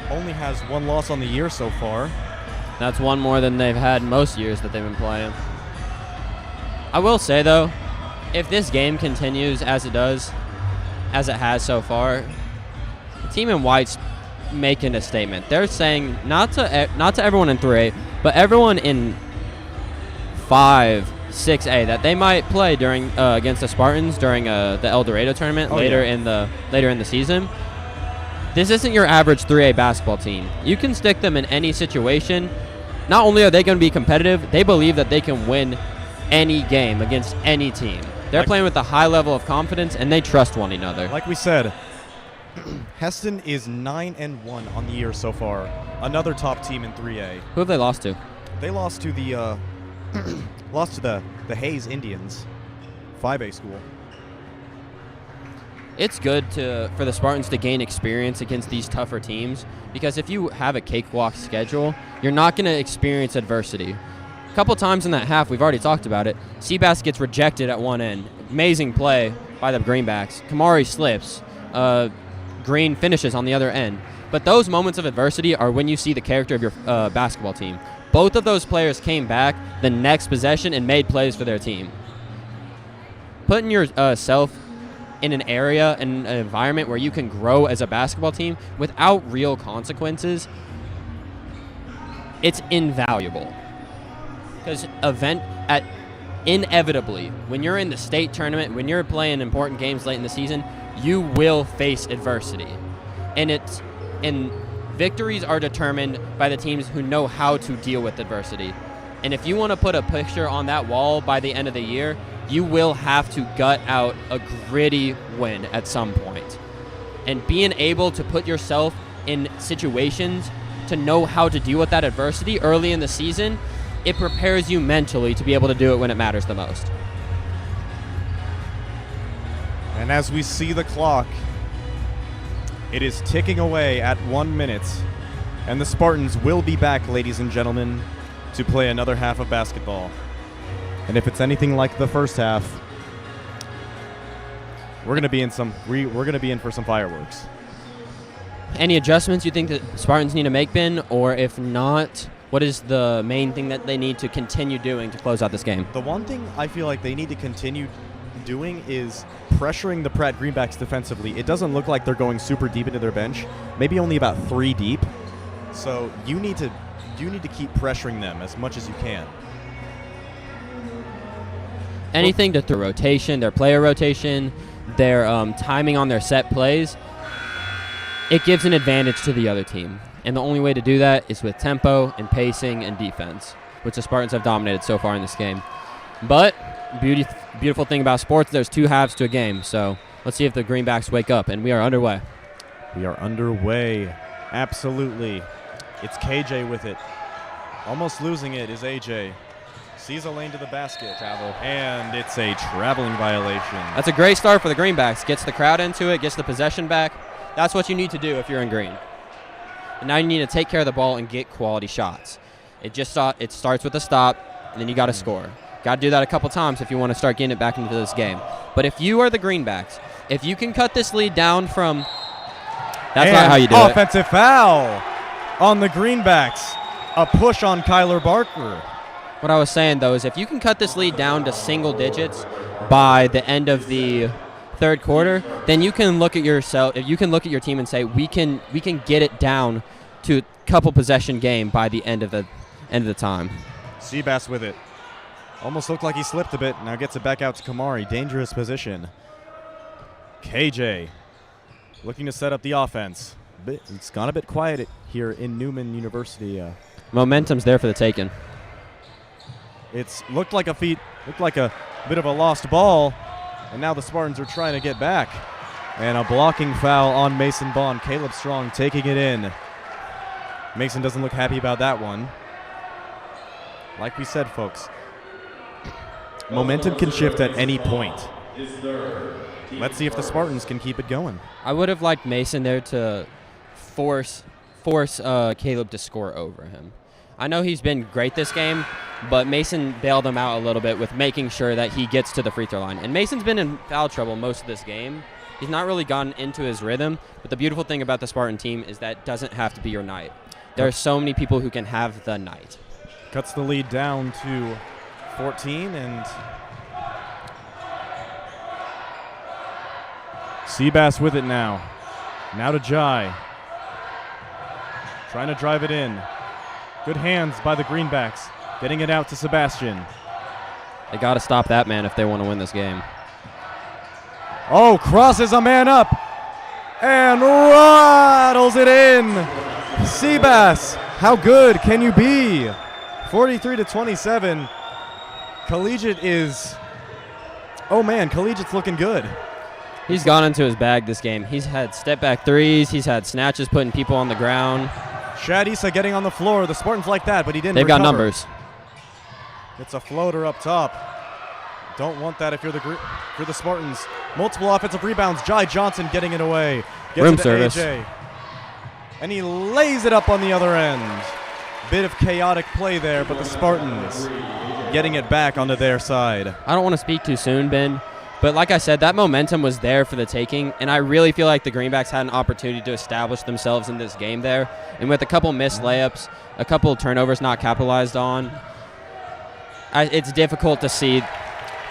only has 1 loss on the year so far. That's 1 more than they've had most years that they've been playing. I will say, though, if this game continues as it has so far, the team in white's making a statement. They're saying, not to everyone in 3A, but everyone in 5, 6A that they might play during against the Spartans during the El Dorado tournament later in the season. This isn't your average 3A basketball team. You can stick them in any situation. Not only are they going to be competitive, they believe that they can win any game against any team. They're playing with a high level of confidence, and they trust one another. Like we said, Heston is 9-1 on the year so far. Another top team in 3A. Who have they lost to? They lost to the the Hayes Indians, 5A school. It's good for the Spartans to gain experience against these tougher teams, because if you have a cakewalk schedule, you're not going to experience adversity. A couple times in that half, we've already talked about it, Seabass gets rejected at one end. Amazing play by the Greenbacks. Kamari slips. Green finishes on the other end. But those moments of adversity are when you see the character of your basketball team. Both of those players came back the next possession and made plays for their team. Putting yourself in an area, in an environment where you can grow as a basketball team without real consequences, it's invaluable. Because inevitably, when you're in the state tournament, when you're playing important games late in the season, you will face adversity. And victories are determined by the teams who know how to deal with adversity. And if you want to put a picture on that wall by the end of the year, you will have to gut out a gritty win at some point. And being able to put yourself in situations to know how to deal with that adversity early in the season, it prepares you mentally to be able to do it when it matters the most. And as we see the clock, it is ticking away at 1 minute. And the Spartans will be back, ladies and gentlemen, to play another half of basketball. And if it's anything like the first half, we're going to be in for some fireworks. Any adjustments you think that Spartans need to make, Ben? Or if not, what is the main thing that they need to continue doing to close out this game? The one thing I feel like they need to continue doing is pressuring the Pratt Greenbacks defensively. It doesn't look like they're going super deep into their bench, maybe only about 3 deep. So you need to keep pressuring them as much as you can. Anything to their rotation, their player rotation, their timing on their set plays, it gives an advantage to the other team. And the only way to do that is with tempo and pacing and defense, which the Spartans have dominated so far in this game. But beautiful thing about sports, there's 2 halves to a game. So let's see if the Greenbacks wake up, and we are underway. We are underway. Absolutely. It's KJ with it. Almost losing it is AJ. Sees a lane to the basket. Travel. And it's a traveling violation. That's a great start for the Greenbacks. Gets the crowd into it, gets the possession back. That's what you need to do if you're in green. And now you need to take care of the ball and get quality shots. It starts with a stop, and then you got to score. Got to do that a couple times if you want to start getting it back into this game. But if you are the Greenbacks, if you can cut this lead down from... That's not how you do it. Offensive foul on the Greenbacks. A push on Kyler Barker. What I was saying, though, is if you can cut this lead down to single digits by the end of the third quarter, then you can look at yourself. You can look at your team and say, we can get it down to a couple possession game by the end of the time. Seabass with it. Almost looked like he slipped a bit. Now gets it back out to Kamari. Dangerous position. KJ looking to set up the offense. It's gone a bit quiet here in Newman University. Momentum's there for the taking. It's looked like a bit of a lost ball, and now the Spartans are trying to get back. And a blocking foul on Mason Bond. Caleb Strong taking it in. Mason doesn't look happy about that one. Like we said, folks, momentum can shift at any point. Let's see if the Spartans can keep it going. I would have liked Mason there to force Caleb to score over him. I know he's been great this game, but Mason bailed him out a little bit with making sure that he gets to the free throw line. And Mason's been in foul trouble most of this game. He's not really gotten into his rhythm, but the beautiful thing about the Spartan team is that it doesn't have to be your night. There are so many people who can have the night. Cuts the lead down to 14, and Seabass with it now. Now to Jai. Trying to drive it in. Good hands by the Greenbacks. Getting it out to Sebastian. They got to stop that man if they want to win this game. Oh, crosses a man up and rattles it in. Seabass, how good can you be? 43-27. Collegiate is, oh man, Collegiate's looking good. He's gone into his bag this game. He's had step-back threes. He's had snatches putting people on the ground. Shad Issa getting on the floor. The Spartans like that, but he didn't They've recover. got numbers. It's a floater up top. Don't want that if you're the Spartans. Multiple offensive rebounds. Jai Johnson getting it away. Gets Room it to service. AJ. And he lays it up on the other end. Bit of chaotic play there, but the Spartans getting it back onto their side. I don't want to speak too soon, Ben, but like I said, that momentum was there for the taking, and I really feel like the Greenbacks had an opportunity to establish themselves in this game there. And with a couple missed layups, a couple turnovers not capitalized on, it's difficult to see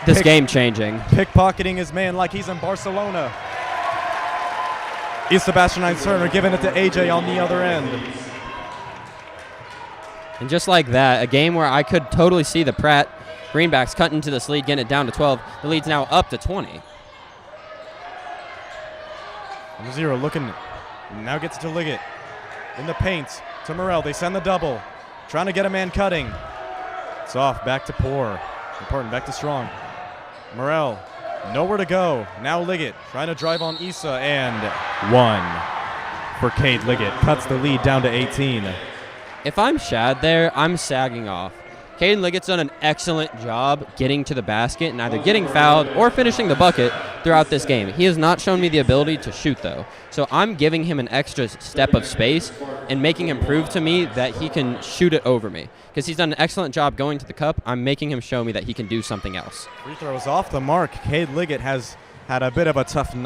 this game changing. Pickpocketing his man like he's in Barcelona. Is Sebastian Turner giving it to AJ on the other end. And just like that, a game where I could totally see the Pratt Greenbacks cutting into this lead, getting it down to 12. The lead's now up to 20. 0 looking, now gets to Liggett. In the paint to Morrell. They send the double. Trying to get a man cutting. It's off, back to back to Strong. Morrell, nowhere to go. Now Liggett trying to drive on Issa, and one for Cade Liggett. Cuts the lead down to 18. If I'm Shad there, I'm sagging off. Caden Liggett's done an excellent job getting to the basket and either getting fouled or finishing the bucket throughout this game. He has not shown me the ability to shoot, though. So I'm giving him an extra step of space and making him prove to me that he can shoot it over me. Because he's done an excellent job going to the cup, I'm making him show me that he can do something else. Free throws off the mark. Cade Liggett has had a bit of a tough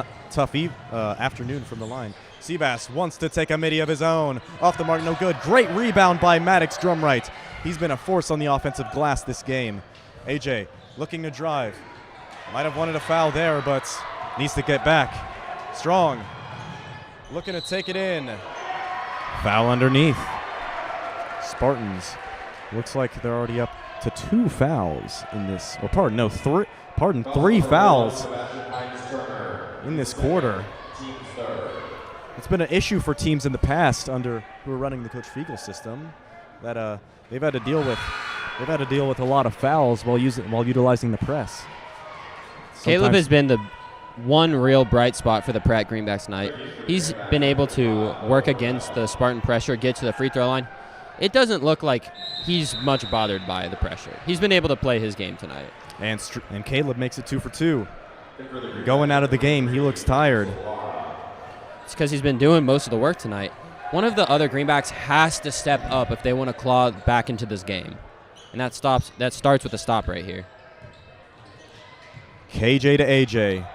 afternoon from the line. Seabass wants to take a midi of his own. Off the mark, no good. Great rebound by Maddox Drumright. He's been a force on the offensive glass this game. AJ looking to drive. Might have wanted a foul there, but needs to get back. Strong looking to take it in. Foul underneath. Spartans, looks like they're already up to 2 fouls in this, or three fouls in this quarter. It's been an issue for teams in the past who are running the Coach Fiegel system that they've had to deal with a lot of fouls while utilizing the press. Caleb has been the one real bright spot for the Pratt Greenbacks tonight. He's been able to work against the Spartan pressure, get to the free throw line. It doesn't look like he's much bothered by the pressure. He's been able to play his game tonight. And Caleb makes it 2 for 2. Going out of the game, he looks tired. It's because he's been doing most of the work tonight. One of the other Greenbacks has to step up if they want to claw back into this game. And that starts with a stop right here. KJ to AJ.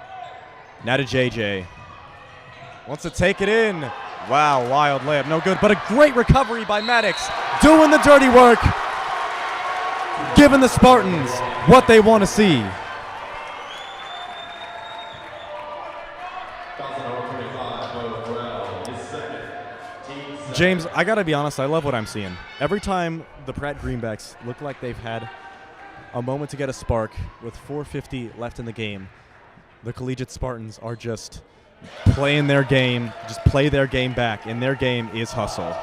Now to JJ. Wants to take it in. Wow, wild layup. No good, but a great recovery by Maddox. Doing the dirty work. Giving the Spartans what they want to see. James, I got to be honest, I love what I'm seeing. Every time the Pratt Greenbacks look like they've had a moment to get a spark with 4:50 left in the game, the Collegiate Spartans are just playing their game, just play their game back, and their game is hustle.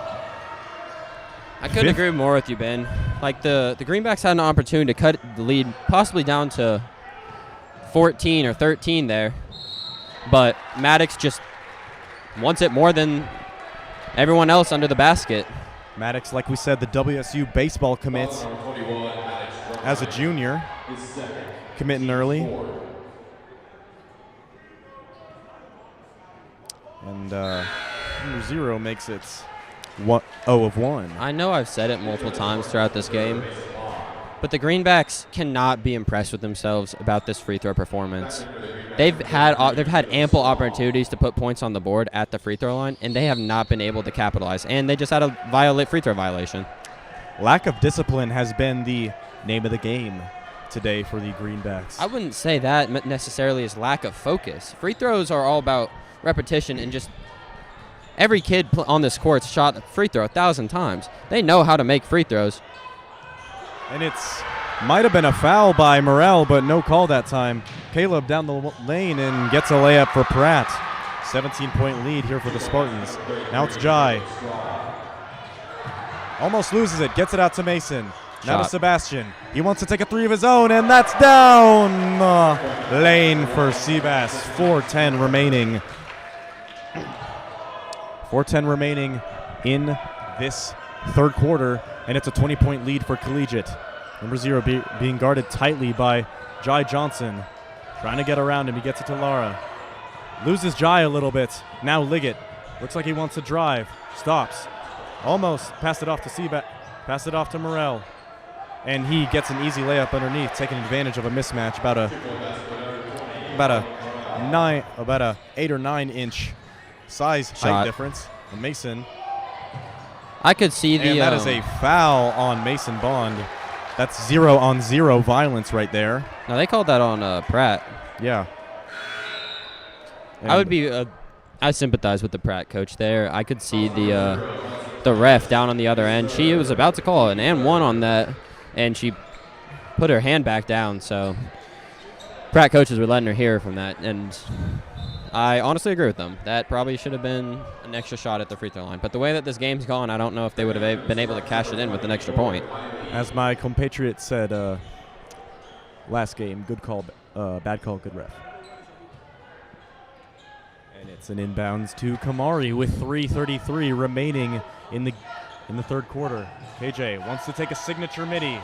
I couldn't agree more with you, Ben. Like the Greenbacks had an opportunity to cut the lead possibly down to 14 or 13 there, but Maddox just wants it more than everyone else under the basket. Maddox, like we said, the WSU baseball commits as a junior, committing early. And number 0 makes it 0 of 1. I know I've said it multiple times throughout this game, but the Greenbacks cannot be impressed with themselves about this free throw performance. They've had ample opportunities to put points on the board at the free throw line, and they have not been able to capitalize. And they just had a free throw violation. Lack of discipline has been the name of the game today for the Greenbacks. I wouldn't say that necessarily is lack of focus. Free throws are all about repetition, and just every kid on this court shot a free throw 1,000 times. They know how to make free throws. And it's Might have been a foul by Morrell, but no call that time. Caleb down the lane and gets a layup for Pratt. 17-point lead here for the Spartans. Now it's Jai. Almost loses it, gets it out to Mason. Now to Sebastian. He wants to take a three of his own, and that's down the lane for Seabass. 4:10 remaining. 4:10 remaining in this third quarter, and it's a 20-point lead for Collegiate. Number 0 being guarded tightly by Jai Johnson. Trying to get around him. He gets it to Lara. Loses Jai a little bit. Now Liggett. Looks like he wants to drive. Stops. Almost passed it off to Seabass. Passed it off to Morrell. And he gets an easy layup underneath, taking advantage of a mismatch. About a 8 or 9 inch size height difference. And Mason. I could see the. And that is a foul on Mason Bond. That's 0-on-0 violence right there. No, they called that on Pratt. Yeah. And I sympathize with the Pratt coach there. I could see the ref down on the other end. She was about to call an and one on that, and she put her hand back down. So Pratt coaches were letting her hear from that, and I honestly agree with them. That probably should have been an extra shot at the free throw line. But the way that this game's gone, I don't know if they would have been able to cash it in with an extra point. As my compatriot said last game, good call, bad call, good ref. And it's an inbounds to Kamari with 3:33 remaining in the third quarter. KJ wants to take a signature midi.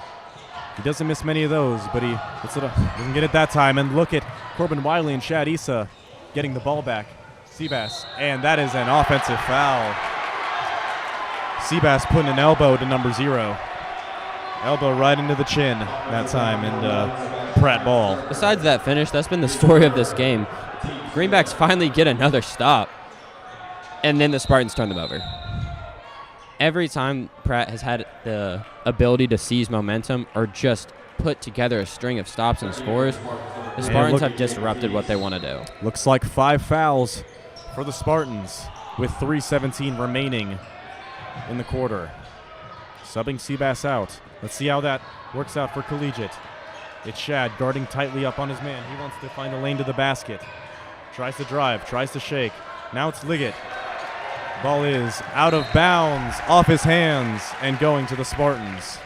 He doesn't miss many of those, but he doesn't get it that time. And look at Corbin Wiley and Shad Issa getting the ball back. Seabass, and that is an offensive foul. Seabass putting an elbow to number 0. Elbow right into the chin that time, and Pratt ball. Besides that finish, that's been the story of this game. Greenbacks finally get another stop, and then the Spartans turn them over. Every time Pratt has had the ability to seize momentum or just put together a string of stops and scores, the Spartans have disrupted what they want to do. Looks like 5 fouls for the Spartans with 3:17 remaining in the quarter. Subbing Seabass out. Let's see how that works out for Collegiate. It's Shad guarding tightly up on his man. He wants to find a lane to the basket. Tries to drive, tries to shake. Now it's Liggett. Ball is out of bounds, off his hands, and going to the Spartans.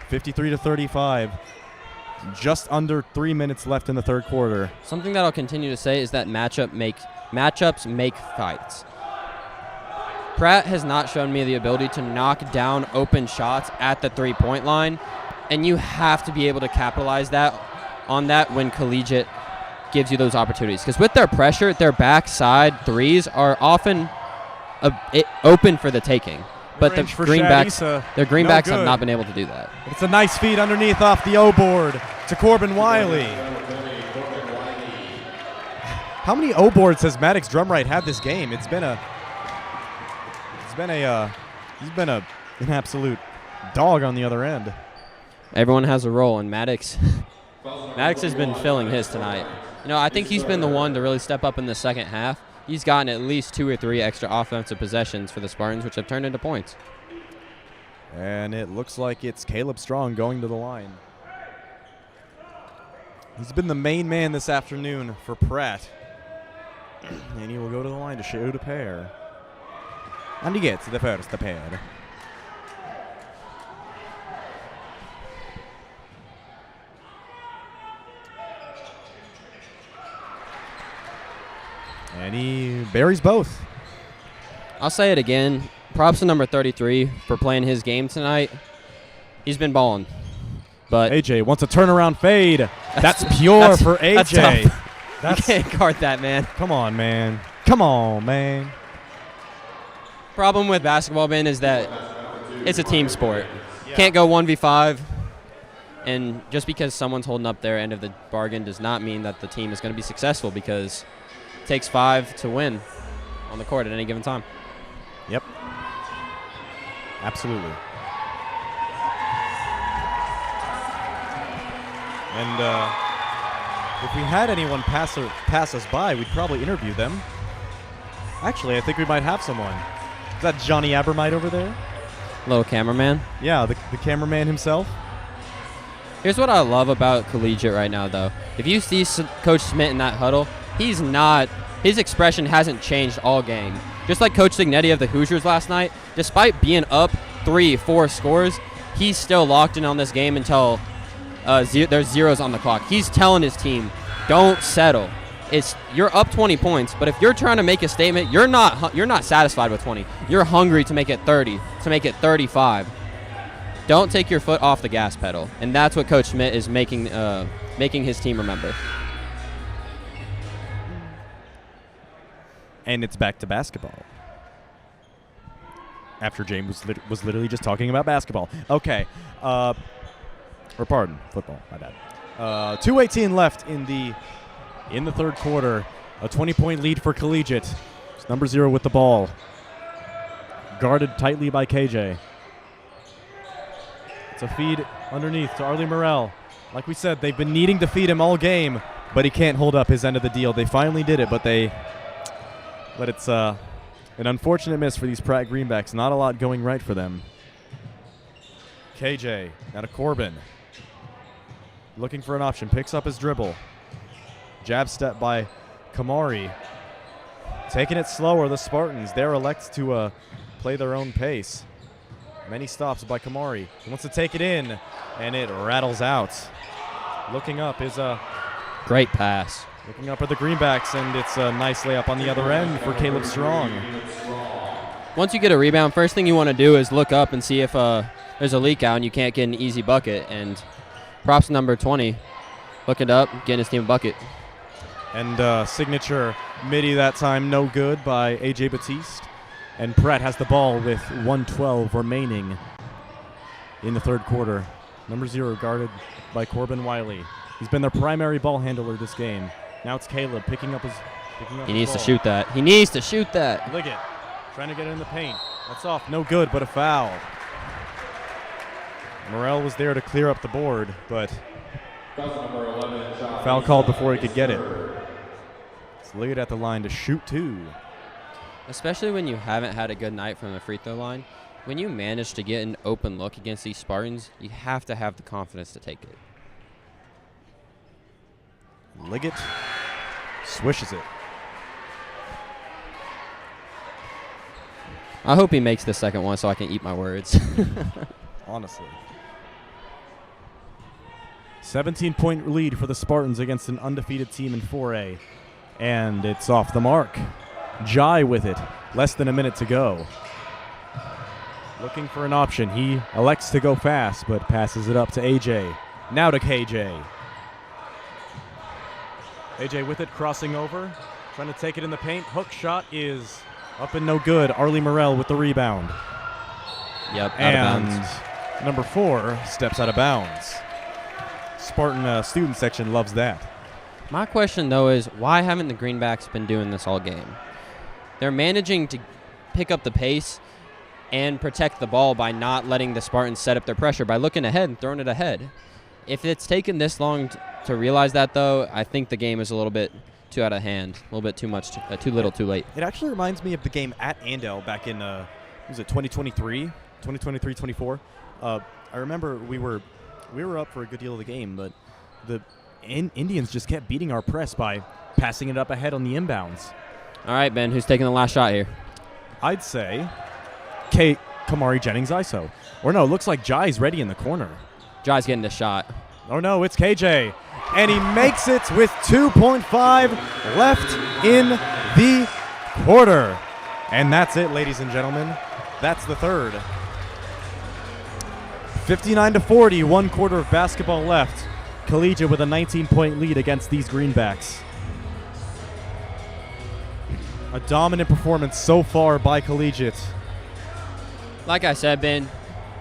53-35. Just under 3 minutes left in the third quarter. Something that I'll continue to say is that matchups make fights. Pratt has not shown me the ability to knock down open shots at the three-point line, and you have to be able to capitalize on that when Collegiate gives you those opportunities. Because with their pressure, their backside threes are often open for the taking. But the Greenbacks have not been able to do that. It's a nice feed underneath off the O board to Corbin Wiley. How many O boards has Maddox Drumright had this game? He's been an absolute dog on the other end. Everyone has a role, and Maddox has been filling his tonight. I think he's been the one to really step up in the second half. He's gotten at least 2 or 3 extra offensive possessions for the Spartans, which have turned into points. And it looks like it's Caleb Strong going to the line. He's been the main man this afternoon for Pratt. And he will go to the line to shoot a pair. And he gets the first pair. And he buries both. I'll say it again. Props to number 33 for playing his game tonight. He's been balling. But AJ wants a turnaround fade. That's pure for AJ. You can't guard that, man. Come on, man. Come on, man. Problem with basketball, Ben, is that it's a team sport. Yeah. Can't go 1v5. And just because someone's holding up their end of the bargain does not mean that the team is going to be successful, because it takes 5 to win on the court at any given time. Yep. Absolutely. And if we had anyone pass us by, we'd probably interview them. Actually, I think we might have someone. Is that Johnny Abermite over there? Little cameraman? Yeah, the cameraman himself. Here's what I love about Collegiate right now, though. If you see Coach Smith in that huddle, his expression hasn't changed all game. Just like Coach Signetti of the Hoosiers last night, despite being up 3-4 scores, he's still locked in on this game until there's zeros on the clock. He's telling his team, don't settle. You're up 20 points, but if you're trying to make a statement, you're not satisfied with 20. You're hungry to make it 30, to make it 35. Don't take your foot off the gas pedal, and that's what Coach Schmidt is making his team remember. And it's back to basketball. After James was literally just talking about basketball. Okay. Or pardon, football. My bad. 2:18 left in the third quarter. A 20-point lead for Collegiate. It's number 0 with the ball. Guarded tightly by KJ. It's a feed underneath to Arlie Morrell. Like we said, they've been needing to feed him all game, but he can't hold up his end of the deal. They finally did it, but it's an unfortunate miss for these Pratt Greenbacks. Not a lot going right for them. KJ, now to Corbin. Looking for an option, picks up his dribble. Jab step by Kamari. Taking it slower, the Spartans. They're elect to play their own pace. Many stops by Kamari. He wants to take it in, and it rattles out. Looking up is a great pass. Looking up at the Greenbacks, and it's a nice layup on the other end for Caleb Strong. Once you get a rebound, first thing you want to do is look up and see if there's a leak out and you can't get an easy bucket. And props number 20, looking up, getting his team a bucket. And signature midi that time, no good by A.J. Batiste. And Pratt has the ball with 1:12 remaining in the third quarter. Number 0 guarded by Corbin Wiley. He's been their primary ball handler this game. Now it's Caleb picking up his He needs to shoot that. He needs to shoot that. Liggett trying to get it in the paint. That's off. No good, but a foul. Morrell was there to clear up the board, but foul called before he could get it. It's Liggett at the line to shoot 2. Especially when you haven't had a good night from the free throw line. When you manage to get an open look against these Spartans, you have to have the confidence to take it. Liggett swishes it. I hope he makes the second one so I can eat my words. Honestly. 17-point lead for the Spartans against an undefeated team in 4A. And it's off the mark. Jai with it. Less than a minute to go. Looking for an option. He elects to go fast, but passes it up to AJ. Now to KJ. AJ with it, crossing over. Trying to take it in the paint. Hook shot is up and no good. Arlie Morrell with the rebound. Yep, out and of bounds. Number 4 steps out of bounds. Spartan student section loves that. My question, though, is why haven't the Greenbacks been doing this all game? They're managing to pick up the pace and protect the ball by not letting the Spartans set up their pressure, by looking ahead and throwing it ahead. If it's taken this long to realize that, though, I think the game is a little bit too out of hand, a little bit too much, too little, too late. It actually reminds me of the game at Andale back in, was it 2023-24? I remember we were up for a good deal of the game, but the Indians just kept beating our press by passing it up ahead on the inbounds. All right, Ben, who's taking the last shot here? I'd say Kamari Jennings ISO. Or no, looks like Jai's ready in the corner. Jai's getting the shot. Oh no, it's KJ. And he makes it with 2.5 left in the quarter. And that's it, ladies and gentlemen. That's the third. 59-40, 1 quarter of basketball left. Collegiate with a 19-point lead against these Greenbacks. A dominant performance so far by Collegiate. Like I said, Ben,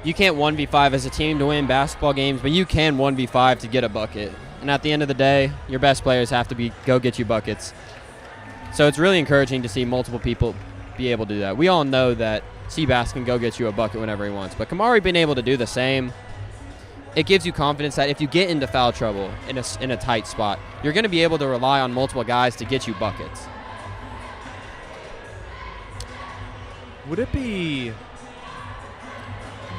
you can't 1v5 as a team to win basketball games, but you can 1v5 to get a bucket. And at the end of the day, your best players have to go get you buckets. So it's really encouraging to see multiple people be able to do that. We all know that Seabass can go get you a bucket whenever he wants, but Kamari being able to do the same, it gives you confidence that if you get into foul trouble in a tight spot, you're going to be able to rely on multiple guys to get you buckets. Would it be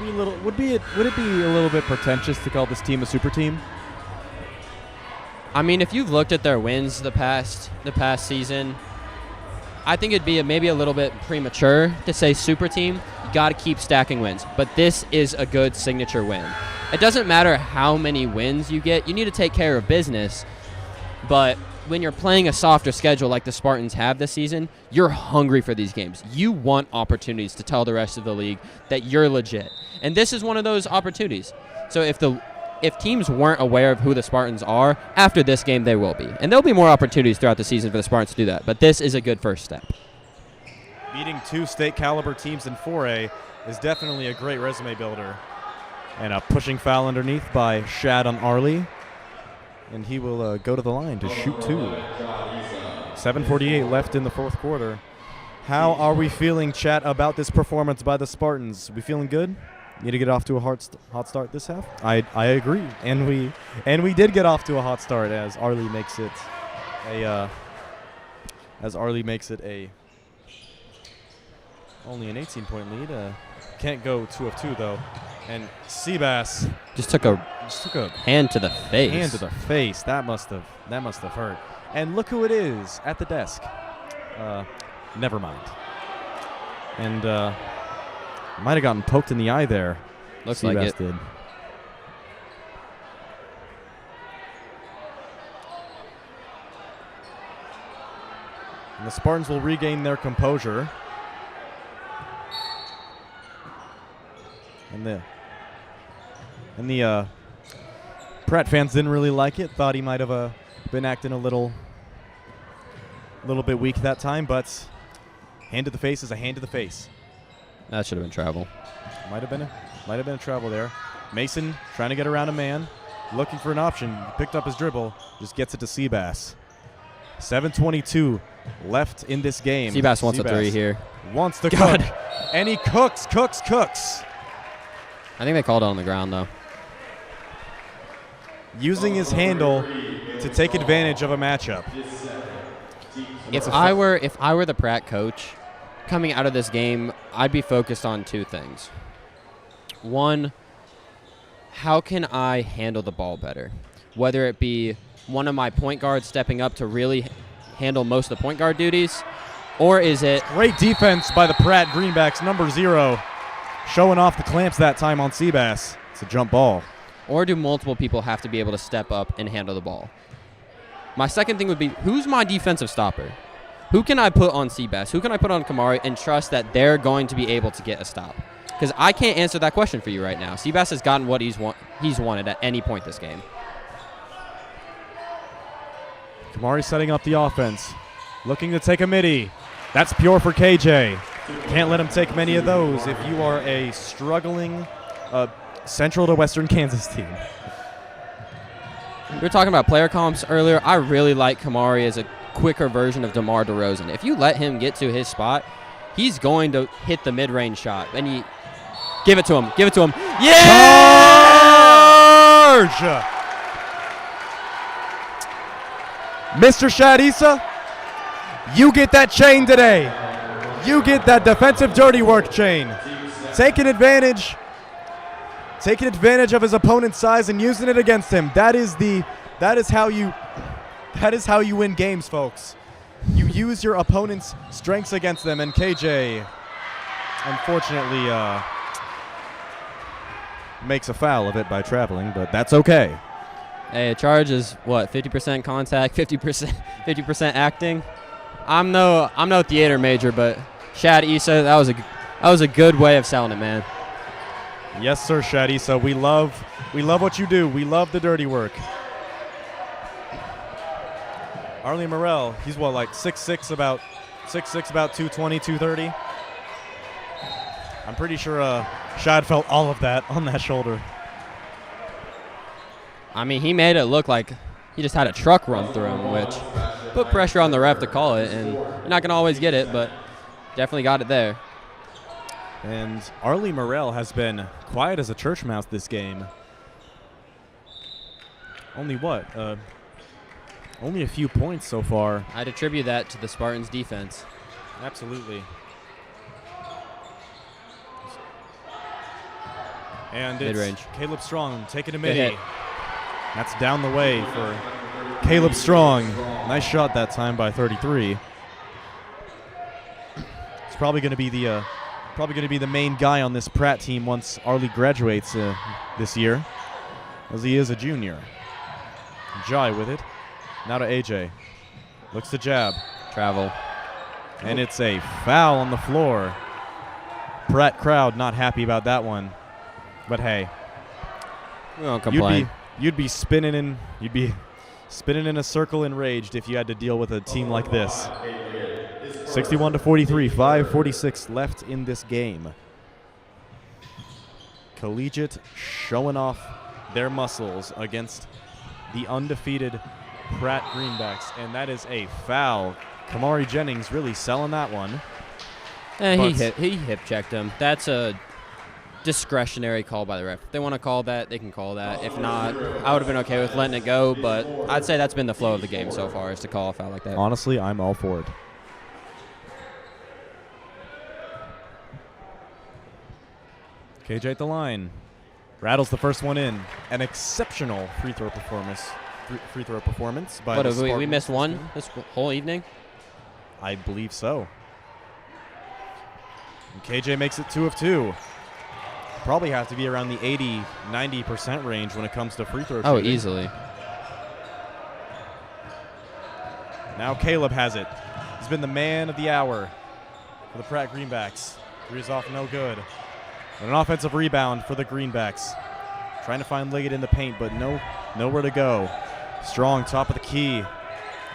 Would it be a little bit pretentious to call this team a super team? I mean, if you've looked at their wins the past season, I think it'd be maybe a little bit premature to say super team. You got to keep stacking wins, but this is a good signature win. It doesn't matter how many wins you get. You need to take care of business, but when you're playing a softer schedule like the Spartans have this season, you're hungry for these games. You want opportunities to tell the rest of the league that you're legit. And this is one of those opportunities. So if teams weren't aware of who the Spartans are, after this game they will be. And there'll be more opportunities throughout the season for the Spartans to do that. But this is a good first step. Beating 2 state caliber teams in 4A is definitely a great resume builder. And a pushing foul underneath by Shad on Arlie. And he will go to the line to shoot 2. 7:48 left in the fourth quarter. How are we feeling, chat, about this performance by the Spartans? We feeling good? Need to get off to a hot start this half? I agree, and we did get off to a hot start as Arlie makes it only an 18-point lead. Can't go 2 of 2 though, and Seabass just took a hand to the face. Hand to the face. That must have hurt. And look who it is at the desk. Never mind. And might have gotten poked in the eye there. Looks like it. Did. And the Spartans will regain their composure. And the Pratt fans didn't really like it. Thought he might have been acting a little bit weak that time, but hand to the face is a hand to the face. That should have been travel. Might have been a travel there. Mason trying to get around a man, looking for an option. Picked up his dribble, just gets it to Seabass. 7:22 left in this game. Seabass wants a 3 here. Wants to cook, and he cooks. I think they called it on the ground though. Using his handle to take advantage of a matchup. If I were the Pratt coach, coming out of this game, I'd be focused on 2 things. One, how can I handle the ball better? Whether it be one of my point guards stepping up to really handle most of the point guard duties, or is it... Great defense by the Pratt Greenbacks, number 0, showing off the clamps that time on Seabass. It's a jump ball. Or do multiple people have to be able to step up and handle the ball? My second thing would be, who's my defensive stopper? Who can I put on Seabass? Who can I put on Kamari and trust that they're going to be able to get a stop? Because I can't answer that question for you right now. Seabass has gotten what he's wanted at any point this game. Kamari setting up the offense. Looking to take a midi. That's pure for KJ. Can't let him take many of those if you are a struggling Central to Western Kansas team. We were talking about player comps earlier. I really like Kamari as a quicker version of DeMar DeRozan. If you let him get to his spot, he's going to hit the mid-range shot. And give it to him. Yeah! Charge! Mr. Shadisa, you get that chain today. You get that defensive dirty work chain. Taking advantage of his opponent's size and using it against him. That is how you win games, folks. You use your opponent's strengths against them, and KJ unfortunately makes a foul of it by traveling, but that's okay. Hey, a charge is what, 50% contact, 50% acting. I'm no theater major, but Shad Issa, that was a good way of selling it, man. Yes, sir, Shad Issa. We love what you do. We love the dirty work. Arlie Morrell, he's what, like 6'6", about 220, 230. I'm pretty sure Shad felt all of that on that shoulder. I mean, he made it look like he just had a truck run through him, which put pressure on the ref to call it, and you're not going to always get it, but definitely got it there. And Arlie Morrell has been quiet as a church mouse this game. Only what? Only a few points so far. I'd attribute that to the Spartans' defense. Absolutely. And Mid-range. it's Caleb Strong taking a Good midi. hit. That's down the way for Caleb Strong. Nice shot that time by 33. It's probably going to be the main guy on this Pratt team once Arlie graduates this year, as he is a junior. Jai with it. Now to AJ. Looks to jab. Travel. And it's a foul on the floor. Pratt crowd not happy about that one. But hey, We won't complain. you'd be spinning in a circle enraged if you had to deal with a team like this. 61-43, 5:46 left in this game. Collegiate showing off their muscles against the undefeated Pratt Greenbacks, and that is a foul. Kamari Jennings really selling that one. He hip checked him. That's a discretionary call by the ref. If they want to call that, they can call that. If not, I would have been okay with letting it go, but I'd say that's been the flow of the game so far, is to call a foul like that. Honestly, I'm all for it. KJ at the line. Rattles the first one in. An exceptional free throw performance by What, the have we Spartans. missed one this whole evening? I believe so. And KJ makes it 2 of 2. Probably have to be around the 80-90% range when it comes to free throw shooting. Oh, easily. Now Caleb has it. He's been the man of the hour for the Pratt Greenbacks. Three's off, no good. And an offensive rebound for the Greenbacks. Trying to find Liggett in the paint, but nowhere to go. Strong, top of the key.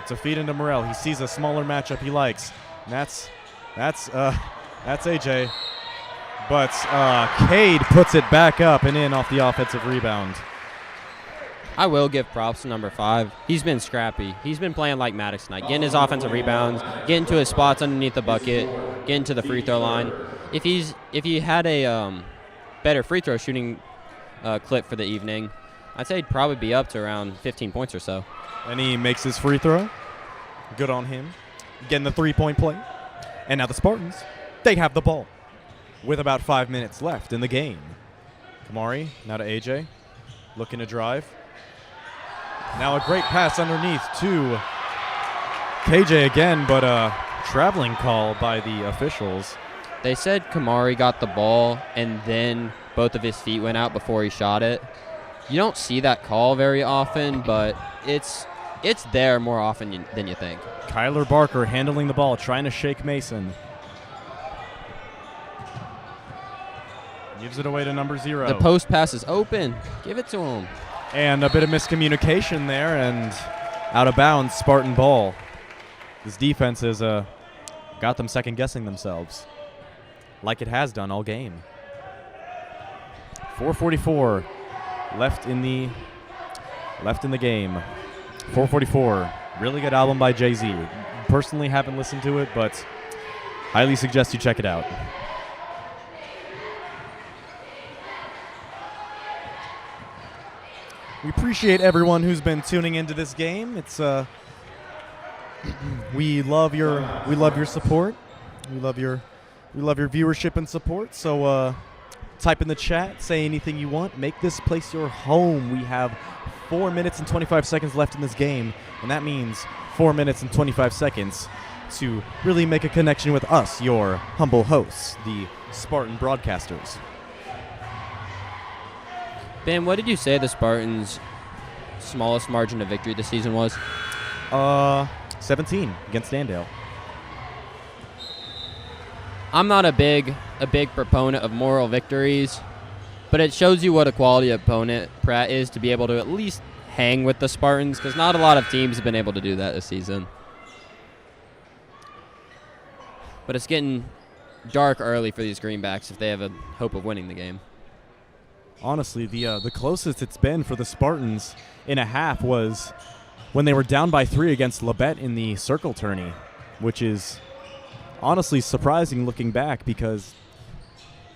It's a feed into Morrell. He sees a smaller matchup he likes. And that's AJ. But Cade puts it back up and in off the offensive rebound. I will give props to number 5. He's been scrappy. He's been playing like Maddox tonight, getting his offensive rebounds, getting to his spots underneath the bucket, getting to the free throw line. If he had a better free throw shooting clip for the evening, I'd say he'd probably be up to around 15 points or so. And he makes his free throw. Good on him. Getting the 3-point play. And now the Spartans, they have the ball with about 5 minutes left in the game. Kamari, now to AJ. Looking to drive. Now a great pass underneath to KJ again, but a traveling call by the officials. They said Kamari got the ball and then both of his feet went out before he shot it. You don't see that call very often, but it's there more often than you think. Kyler Barker handling the ball, trying to shake Mason. Gives it away to number 0. The post pass is open. Give it to him. And a bit of miscommunication there, and out of bounds, Spartan ball. This defense has got them second-guessing themselves, like it has done all game. 4:44 left in the game. 4:44. Really good album by Jay-Z. Personally, haven't listened to it, but highly suggest you check it out. We appreciate everyone who's been tuning into this game. It's we love your support. We love your viewership and support. So type in the chat, say anything you want. Make this place your home. We have 4 minutes and 25 seconds left in this game, and that means 4 minutes and 25 seconds to really make a connection with us, your humble hosts, the Spartan broadcasters. Ben, what did you say the Spartans' smallest margin of victory this season was? 17 against Andale. I'm not a big proponent of moral victories, but it shows you what a quality opponent Pratt is to be able to at least hang with the Spartans, because not a lot of teams have been able to do that this season. But it's getting dark early for these Greenbacks if they have a hope of winning the game. Honestly, the closest it's been for the Spartans in a half was when they were down by 3 against Labette in the circle tourney, which is honestly surprising looking back, because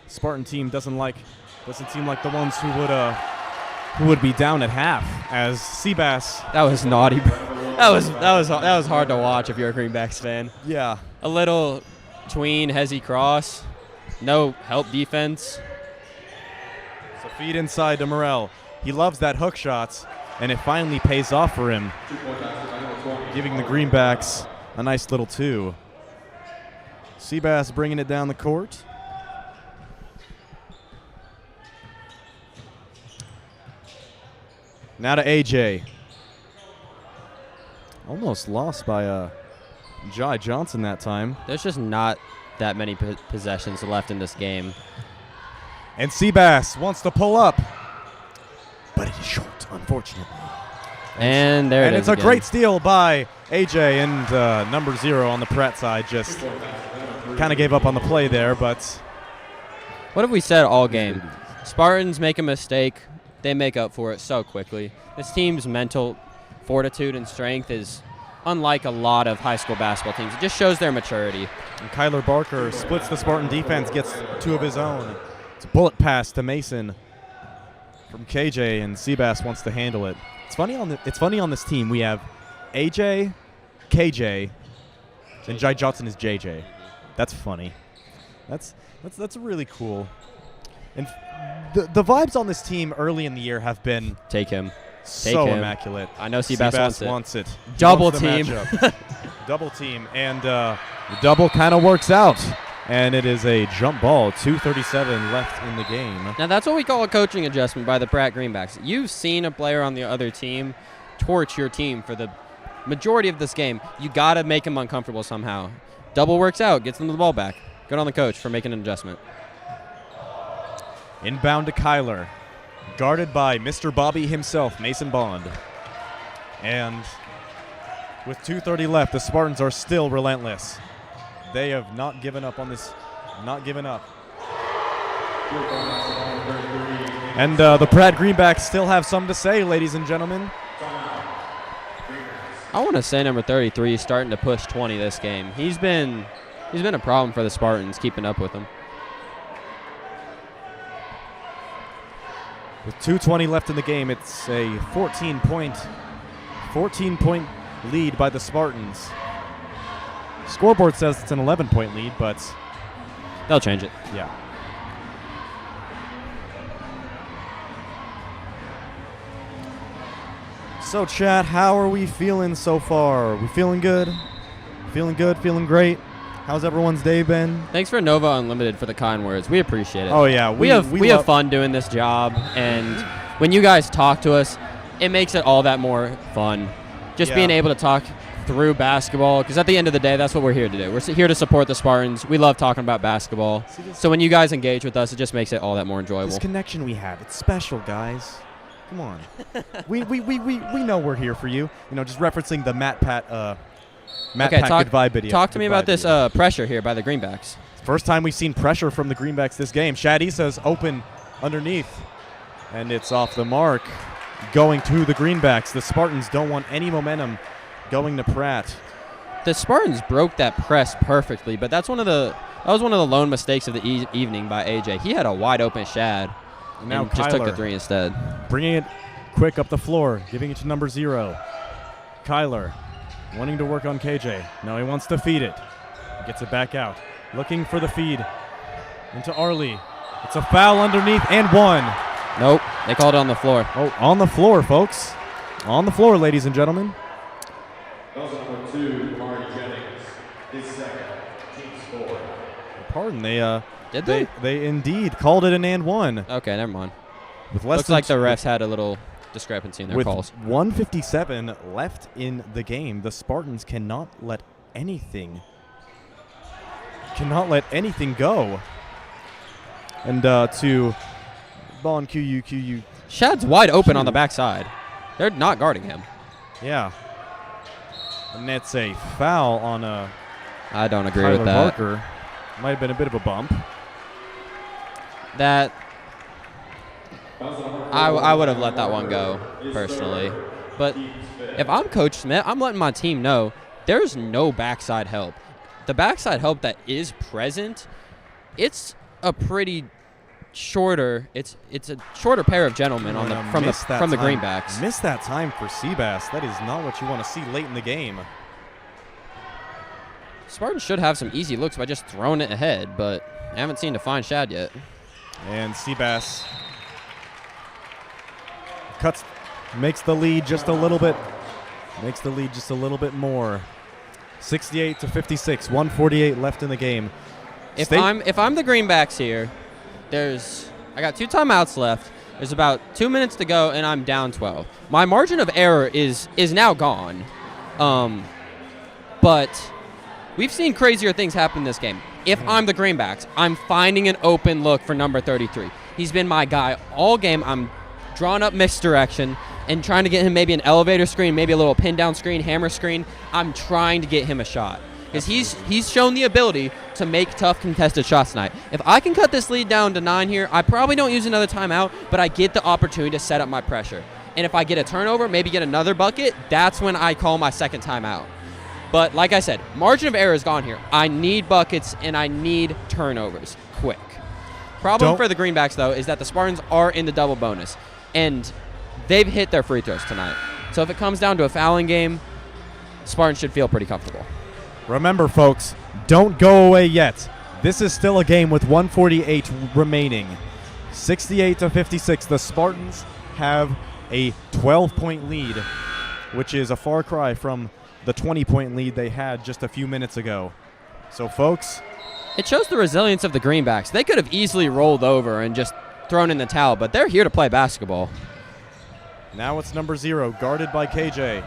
Spartan team doesn't seem like the ones who would be down at half. As Seabass, That was naughty, bro. That was hard to watch if you're a Greenbacks fan. yeah, A little tween hezzy cross, no help defense. So feed inside to Morel. He loves that hook shot, and it finally pays off for him, giving the Greenbacks a nice little 2. Seabass bringing it down the court. Now to AJ. Almost lost by Jai Johnson that time. There's just not that many possessions left in this game. And Seabass wants to pull up, but it is short, unfortunately. And there it is. And it's a great steal by AJ, and number 0 on the Pratt side just kind of gave up on the play there, but what have we said all game? Spartans make a mistake, they make up for it so quickly. This team's mental fortitude and strength is unlike a lot of high school basketball teams. It just shows their maturity. And Kyler Barker splits the Spartan defense, gets 2 of his own. It's a bullet pass to Mason from KJ, and Seabass wants to handle it. It's funny on this team. We have AJ, KJ, and Jai Johnson is JJ. That's funny. That's really cool. And the vibes on this team early in the year have been Take him. immaculate. I know Seabass wants it. He Double wants the team. matchup. Double team, and the double kind of works out. And it is a jump ball, 2:37 left in the game. Now that's what we call a coaching adjustment by the Pratt Greenbacks. You've seen a player on the other team torch your team for the majority of this game. You got to make him uncomfortable somehow. Double works out, gets them the ball back. Good on the coach for making an adjustment. Inbound to Kyler, guarded by Mr. Bobby himself, Mason Bond. And with 2:30 left, the Spartans are still relentless. They have not given up on this, not given up. And the Pratt Greenbacks still have something to say, ladies and gentlemen. I want to say number 33 is starting to push 20 this game. He's been a problem for the Spartans keeping up with them. With 2:20 left in the game, it's a 14-point lead by the Spartans. Scoreboard says it's an 11-point lead, but They'll change it. yeah. So, chat, how are we feeling so far? Are we feeling good? Feeling good? Feeling great? How's everyone's day been? Thanks for Nova Unlimited for the kind words. We appreciate it. Oh yeah, we have fun doing this job, and when you guys talk to us, it makes it all that more fun. Just being able to talk through basketball, because at the end of the day, that's what we're here to do. We're here to support the Spartans. We love talking about basketball. So when you guys engage with us, it just makes it all that more enjoyable. This connection we have, it's special, guys. Come on. we know we're here for you. You know, just referencing the Matt Pat goodbye video. Talk to me about this pressure here by the Greenbacks. First time we've seen pressure from the Greenbacks this game. Shad Issa's open underneath, and it's off the mark. Going to the Greenbacks. The Spartans don't want any momentum going to Pratt. The Spartans broke that press perfectly, but that was one of the lone mistakes of the evening by AJ. He had a wide open Shad, and now just took the 3 instead. Bringing it quick up the floor, giving it to number 0. Kyler wanting to work on KJ. Now he wants to feed it. Gets it back out. Looking for the feed into Arlie. It's a foul underneath and 1. Nope, they called it on the floor. Oh, on the floor, folks. On the floor, ladies and gentlemen. Number 2, Marty Jennings. His second. Team score. Pardon, Did they? They indeed called it an and 1. Okay, never mind. With less Looks like the refs had a little discrepancy in their calls. 1:57 left in the game, the Spartans cannot let anything go. And to Bon QU. Shad's wide open on the backside. They're not guarding him. Yeah. And that's a foul on I don't agree Tyler with that. Barker. Might have been a bit of a bump. That I would have let that one go personally. But if I'm Coach Smith, I'm letting my team know there's no backside help. The backside help that is present, it's a pretty shorter. It's a shorter pair of gentlemen from the Greenbacks. Missed that time for Seabass. That is not what you want to see late in the game. Spartans should have some easy looks by just throwing it ahead, but I haven't seen to find Shad yet. And Seabass makes the lead just a little bit. Makes the lead just a little bit more. 68-56, 1:48 left in the game. If I'm the Greenbacks here, I got 2 timeouts left. There's about 2 minutes to go, and I'm down 12. My margin of error is now gone. But we've seen crazier things happen in this game. If I'm the Greenbacks, I'm finding an open look for number 33. He's been my guy all game. I'm drawing up misdirection and trying to get him maybe an elevator screen, maybe a little pin down screen, hammer screen. I'm trying to get him a shot because he's shown the ability to make tough contested shots tonight. If I can cut this lead down to 9 here, I probably don't use another timeout, but I get the opportunity to set up my pressure. And if I get a turnover, maybe get another bucket, that's when I call my second timeout. But like I said, margin of error is gone here. I need buckets and I need turnovers quick. Problem for the Greenbacks, though, is that the Spartans are in the double bonus, and they've hit their free throws tonight. So if it comes down to a fouling game, Spartans should feel pretty comfortable. Remember, folks, don't go away yet. This is still a game with 1:48 remaining. 68-56. The Spartans have a 12-point lead, which is a far cry from the 20-point lead they had just a few minutes ago. So, folks, it shows the resilience of the Greenbacks. They could have easily rolled over and just thrown in the towel, but they're here to play basketball. Now it's number 0, guarded by KJ.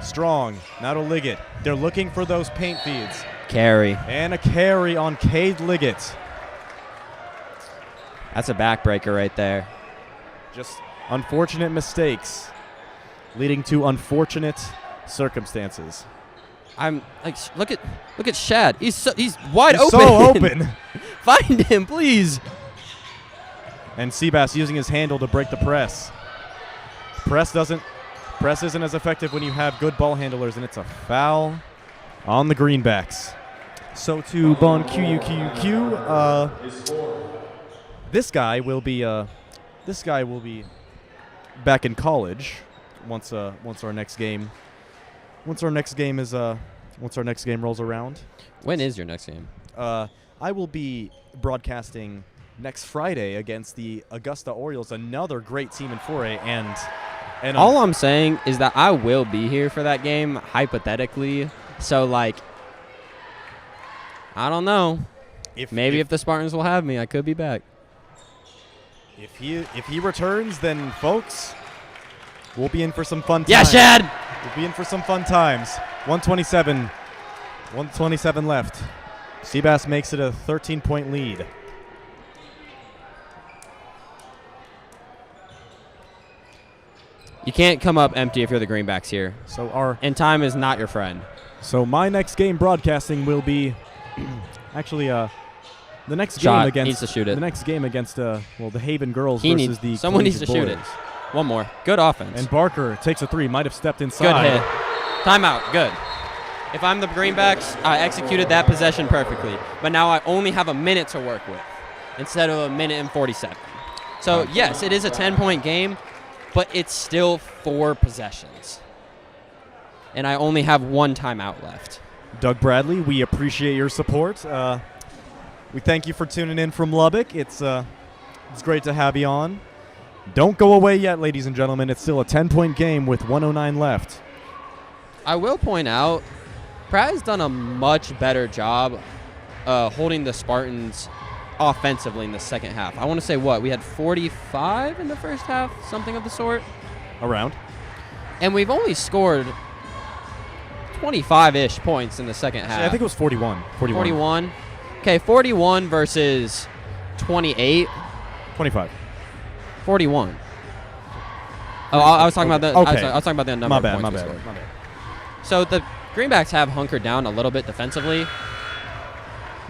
Strong, now to Liggett. They're looking for those paint feeds. Carry. And a carry on Cade Liggett. That's a backbreaker right there. Just unfortunate mistakes leading to unfortunate circumstances. I'm like, look at Shad. He's wide open. So open. Find him, please. And Seabass using his handle to break the press. Press isn't as effective when you have good ball handlers, and it's a foul on the Greenbacks. So to Bon QUQUQ, this guy will be back in college once our next game rolls around. When is your next game? I will be broadcasting next Friday against the Augusta Orioles, another great team in 4A, and all I'm saying is that I will be here for that game, hypothetically. So, like, I don't know. If the Spartans will have me, I could be back. If he returns, then folks, we'll be in for some fun times. Yeah, Shad! We'll be in for some fun times. 127 left. Seabass makes it a 13-point lead. You can't come up empty if you're the Greenbacks here. And time is not your friend. So my next game broadcasting will be actually the next Shot. game against Needs to shoot it. The next game against the Haven girls versus the someone needs to Collegiate shoot boys. it. One more. Good offense. And Barker takes a 3. Might have stepped inside. Good hit. Timeout. Good. If I'm the Greenbacks, I executed that possession perfectly. But now I only have a minute to work with instead of a minute and 47. So, yes, it is a 10-point game, but it's still 4 possessions. And I only have 1 timeout left. Doug Bradley, we appreciate your support. We thank you for tuning in from Lubbock. It's great to have you on. Don't go away yet, ladies and gentlemen. It's still a 10-point game with 1:09 left. I will point out, Pratt has done a much better job holding the Spartans offensively in the second half. I want to say we had 45 in the first half, something of the sort. Around. And we've only scored 25-ish points in the second half. I think it was 41. 41. Okay, 41 versus 28. 25. 41. Oh, I was talking about the. Okay. I was talking about the number of points we scored. My bad. So the Greenbacks have hunkered down a little bit defensively,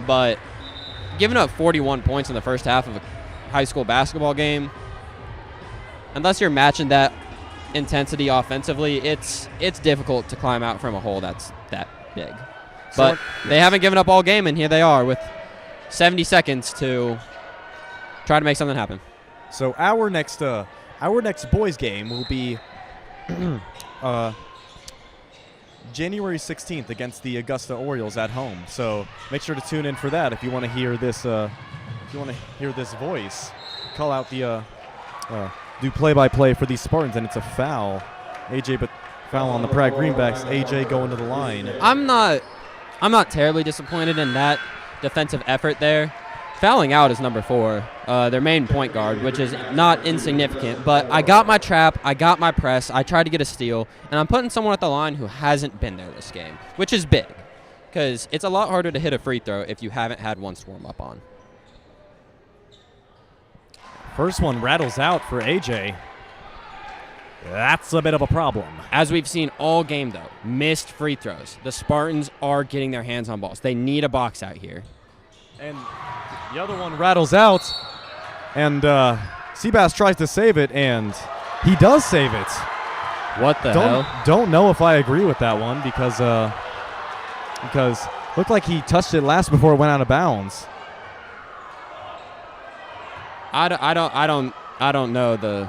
but giving up 41 points in the first half of a high school basketball game, unless you're matching that intensity offensively, it's difficult to climb out from a hole that's that big. But they haven't given up all game, and here they are with 70 seconds to try to make something happen. So our next boys game will be January 16th against the Augusta Orioles at home. So make sure to tune in for that if you want to hear this. If you want to hear this voice, call out the do play-by-play for these Spartans, and it's a foul. AJ, but foul on the Pratt Greenbacks. AJ going to the line. I'm not terribly disappointed in that defensive effort there. Fouling out is number 4, their main point guard, which is not insignificant. But I got my trap, I got my press, I tried to get a steal, and I'm putting someone at the line who hasn't been there this game, which is big, because it's a lot harder to hit a free throw if you haven't had one to warm up on. First one rattles out for AJ. That's a bit of a problem. As we've seen all game, though, missed free throws. The Spartans are getting their hands on balls. They need a box out here. And the other one rattles out, and Seabass tries to save it, and he does save it. What the hell? Don't know if I agree with that one because looked like he touched it last before it went out of bounds. I don't know the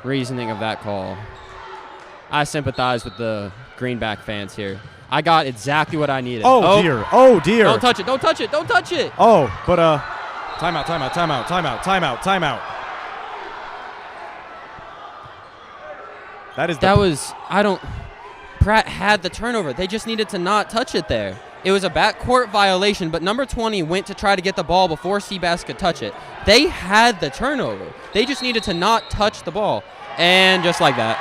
reasoning of that call. I sympathize with the Greenback fans here. I got exactly what I needed. Oh, dear. Oh, dear. Don't touch it. Don't touch it. Don't touch it. Oh, but timeout. Pratt had the turnover. They just needed to not touch it there. It was a backcourt violation, but number 20 went to try to get the ball before Seabass could touch it. They had the turnover. They just needed to not touch the ball. And just like that.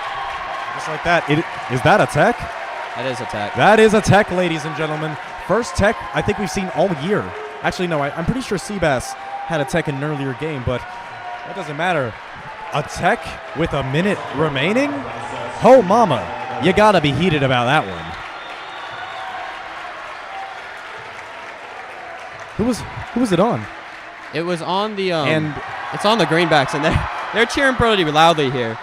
Is that a tech? That is a tech. That is a tech, ladies and gentlemen. First tech I think we've seen all year. Actually, no, I'm pretty sure Seabass had a tech in an earlier game, but that doesn't matter. A tech with a minute remaining? Oh, mama. You got to be heated about that one. Who was it on? It was on the it's on the Greenbacks, and they're cheering pretty loudly here.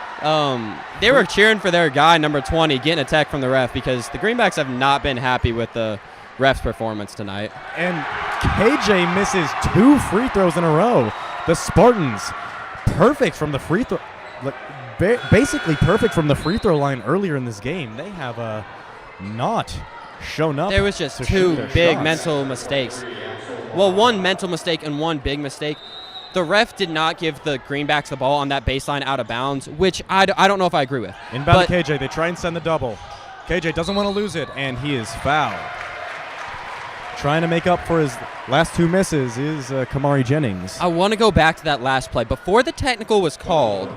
They were cheering for their guy, number 20, getting a tech from the ref because the Greenbacks have not been happy with the ref's performance tonight. And KJ misses 2 free throws in a row. The Spartans, perfect from the free throw, basically perfect from the free throw line earlier in this game. They have not shown up. There was just 2 big mental mistakes. Well, 1 mental mistake and 1 big mistake. The ref did not give the Greenbacks the ball on that baseline out of bounds, which I don't know if I agree with. Inbound to KJ. They try and send the double. KJ doesn't want to lose it, and he is fouled. Trying to make up for his last 2 misses is Kamari Jennings. I want to go back to that last play. Before the technical was called,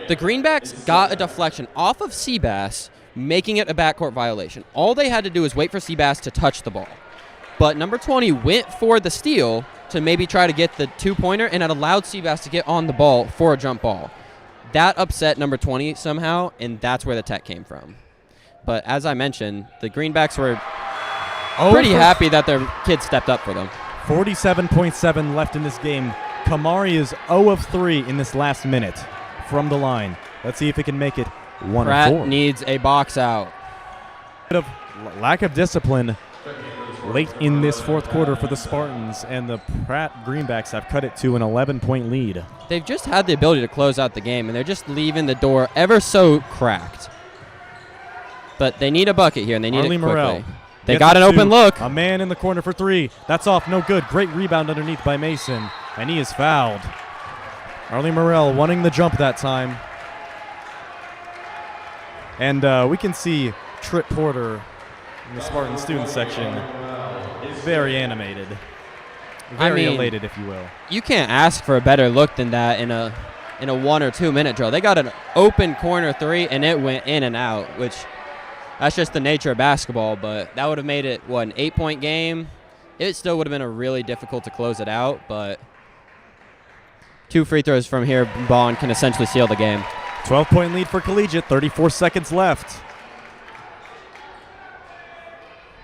the Greenbacks got a deflection off of Seabass, making it a backcourt violation. All they had to do was wait for Seabass to touch the ball. But number 20 went for the steal to maybe try to get the 2-pointer, and it allowed Seabass to get on the ball for a jump ball. That upset number 20 somehow, and that's where the tech came from. But as I mentioned, the Greenbacks were pretty happy that their kid stepped up for them. 47.7 left in this game. Kamari is 0 of 3 in this last minute from the line. Let's see if he can make it 1 Pratt of 4. needs a box out. Bit of lack of discipline late in this fourth quarter for the Spartans, and the Pratt Greenbacks have cut it to an 11-point lead. They've just had the ability to close out the game, and they're just leaving the door ever so cracked. But they need a bucket here, and they need it quickly. They got an open look. A man in the corner for 3. That's off, no good. Great rebound underneath by Mason, and he is fouled. Arlie Morrell wanting the jump that time. And we can see Trip Porter in the Spartan student section, very animated, very elated, if you will. You can't ask for a better look than that in a 1 or 2 minute drill. They got an open corner 3, and it went in and out, which that's just the nature of basketball. But that would have made it an 8-point game. It still would have been a really difficult to close it out, but 2 free throws from here, Bond can essentially seal the game. 12-point lead for Collegiate. 34 seconds left.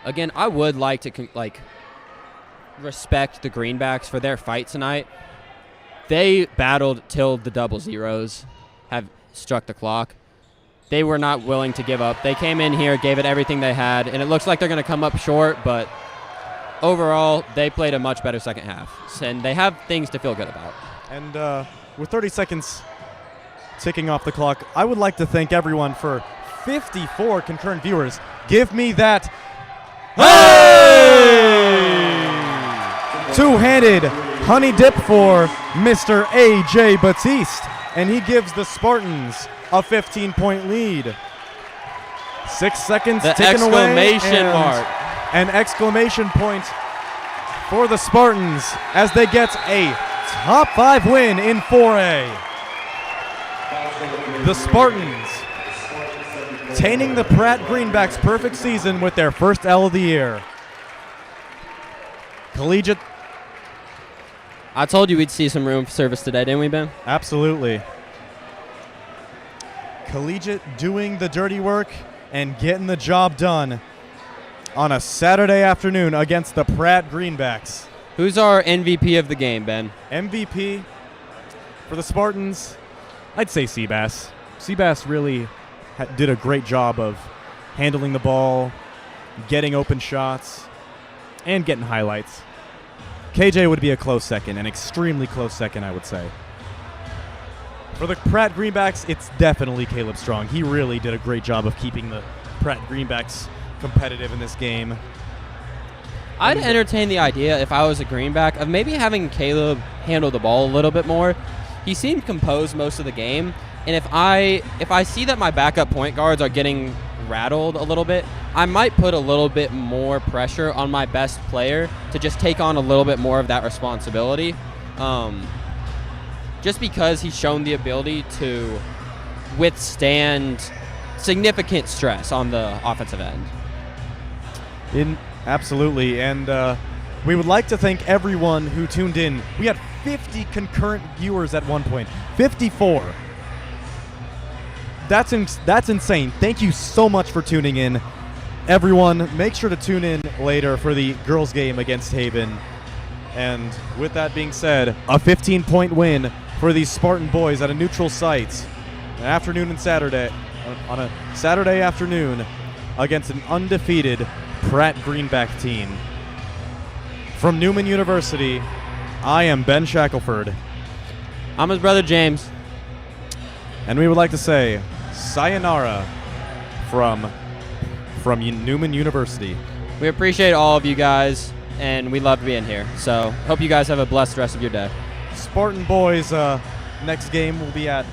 Again, I would like to respect the Greenbacks for their fight tonight. They battled till the double zeros have struck the clock. They were not willing to give up. They came in here, gave it everything they had, and it looks like they're going to come up short, but overall, they played a much better second half, and they have things to feel good about. And with 30 seconds ticking off the clock, I would like to thank everyone for 54 concurrent viewers. Give me that. Hey! Two-handed honey dip for Mr. A.J. Batiste. and he gives the Spartans a 15-point lead. 6 seconds ticking away. Exclamation mark. An exclamation point for the Spartans as they get a top 5 win in 4A. The Spartans attaining the Pratt Greenbacks' perfect season with their first L of the year. Collegiate. I told you we'd see some room service today, didn't we, Ben? Absolutely. Collegiate doing the dirty work and getting the job done on a Saturday afternoon against the Pratt Greenbacks. Who's our MVP of the game, Ben? MVP for the Spartans, I'd say Seabass. Seabass really did a great job of handling the ball, getting open shots, and getting highlights. KJ would be a close second, an extremely close second, I would say. For the Pratt Greenbacks, it's definitely Caleb Strong. He really did a great job of keeping the Pratt Greenbacks competitive in this game. I'd entertain the idea, if I was a Greenback, of maybe having Caleb handle the ball a little bit more. He seemed composed most of the game, and if I see that my backup point guards are getting rattled a little bit, I might put a little bit more pressure on my best player to just take on a little bit more of that responsibility. Just because he's shown the ability to withstand significant stress on the offensive end. Absolutely, and we would like to thank everyone who tuned in. We had 50 concurrent viewers at one point. 54. That's insane. Thank you so much for tuning in. Everyone, make sure to tune in later for the girls' game against Haven. And with that being said, a 15-point win for these Spartan boys at a neutral site on a Saturday afternoon against an undefeated Pratt Greenback team. From Newman University, I am Ben Shackelford. I'm his brother James. And we would like to say sayonara from Newman University. We appreciate all of you guys, and we love being here. So hope you guys have a blessed rest of your day. Spartan boys, next game will be at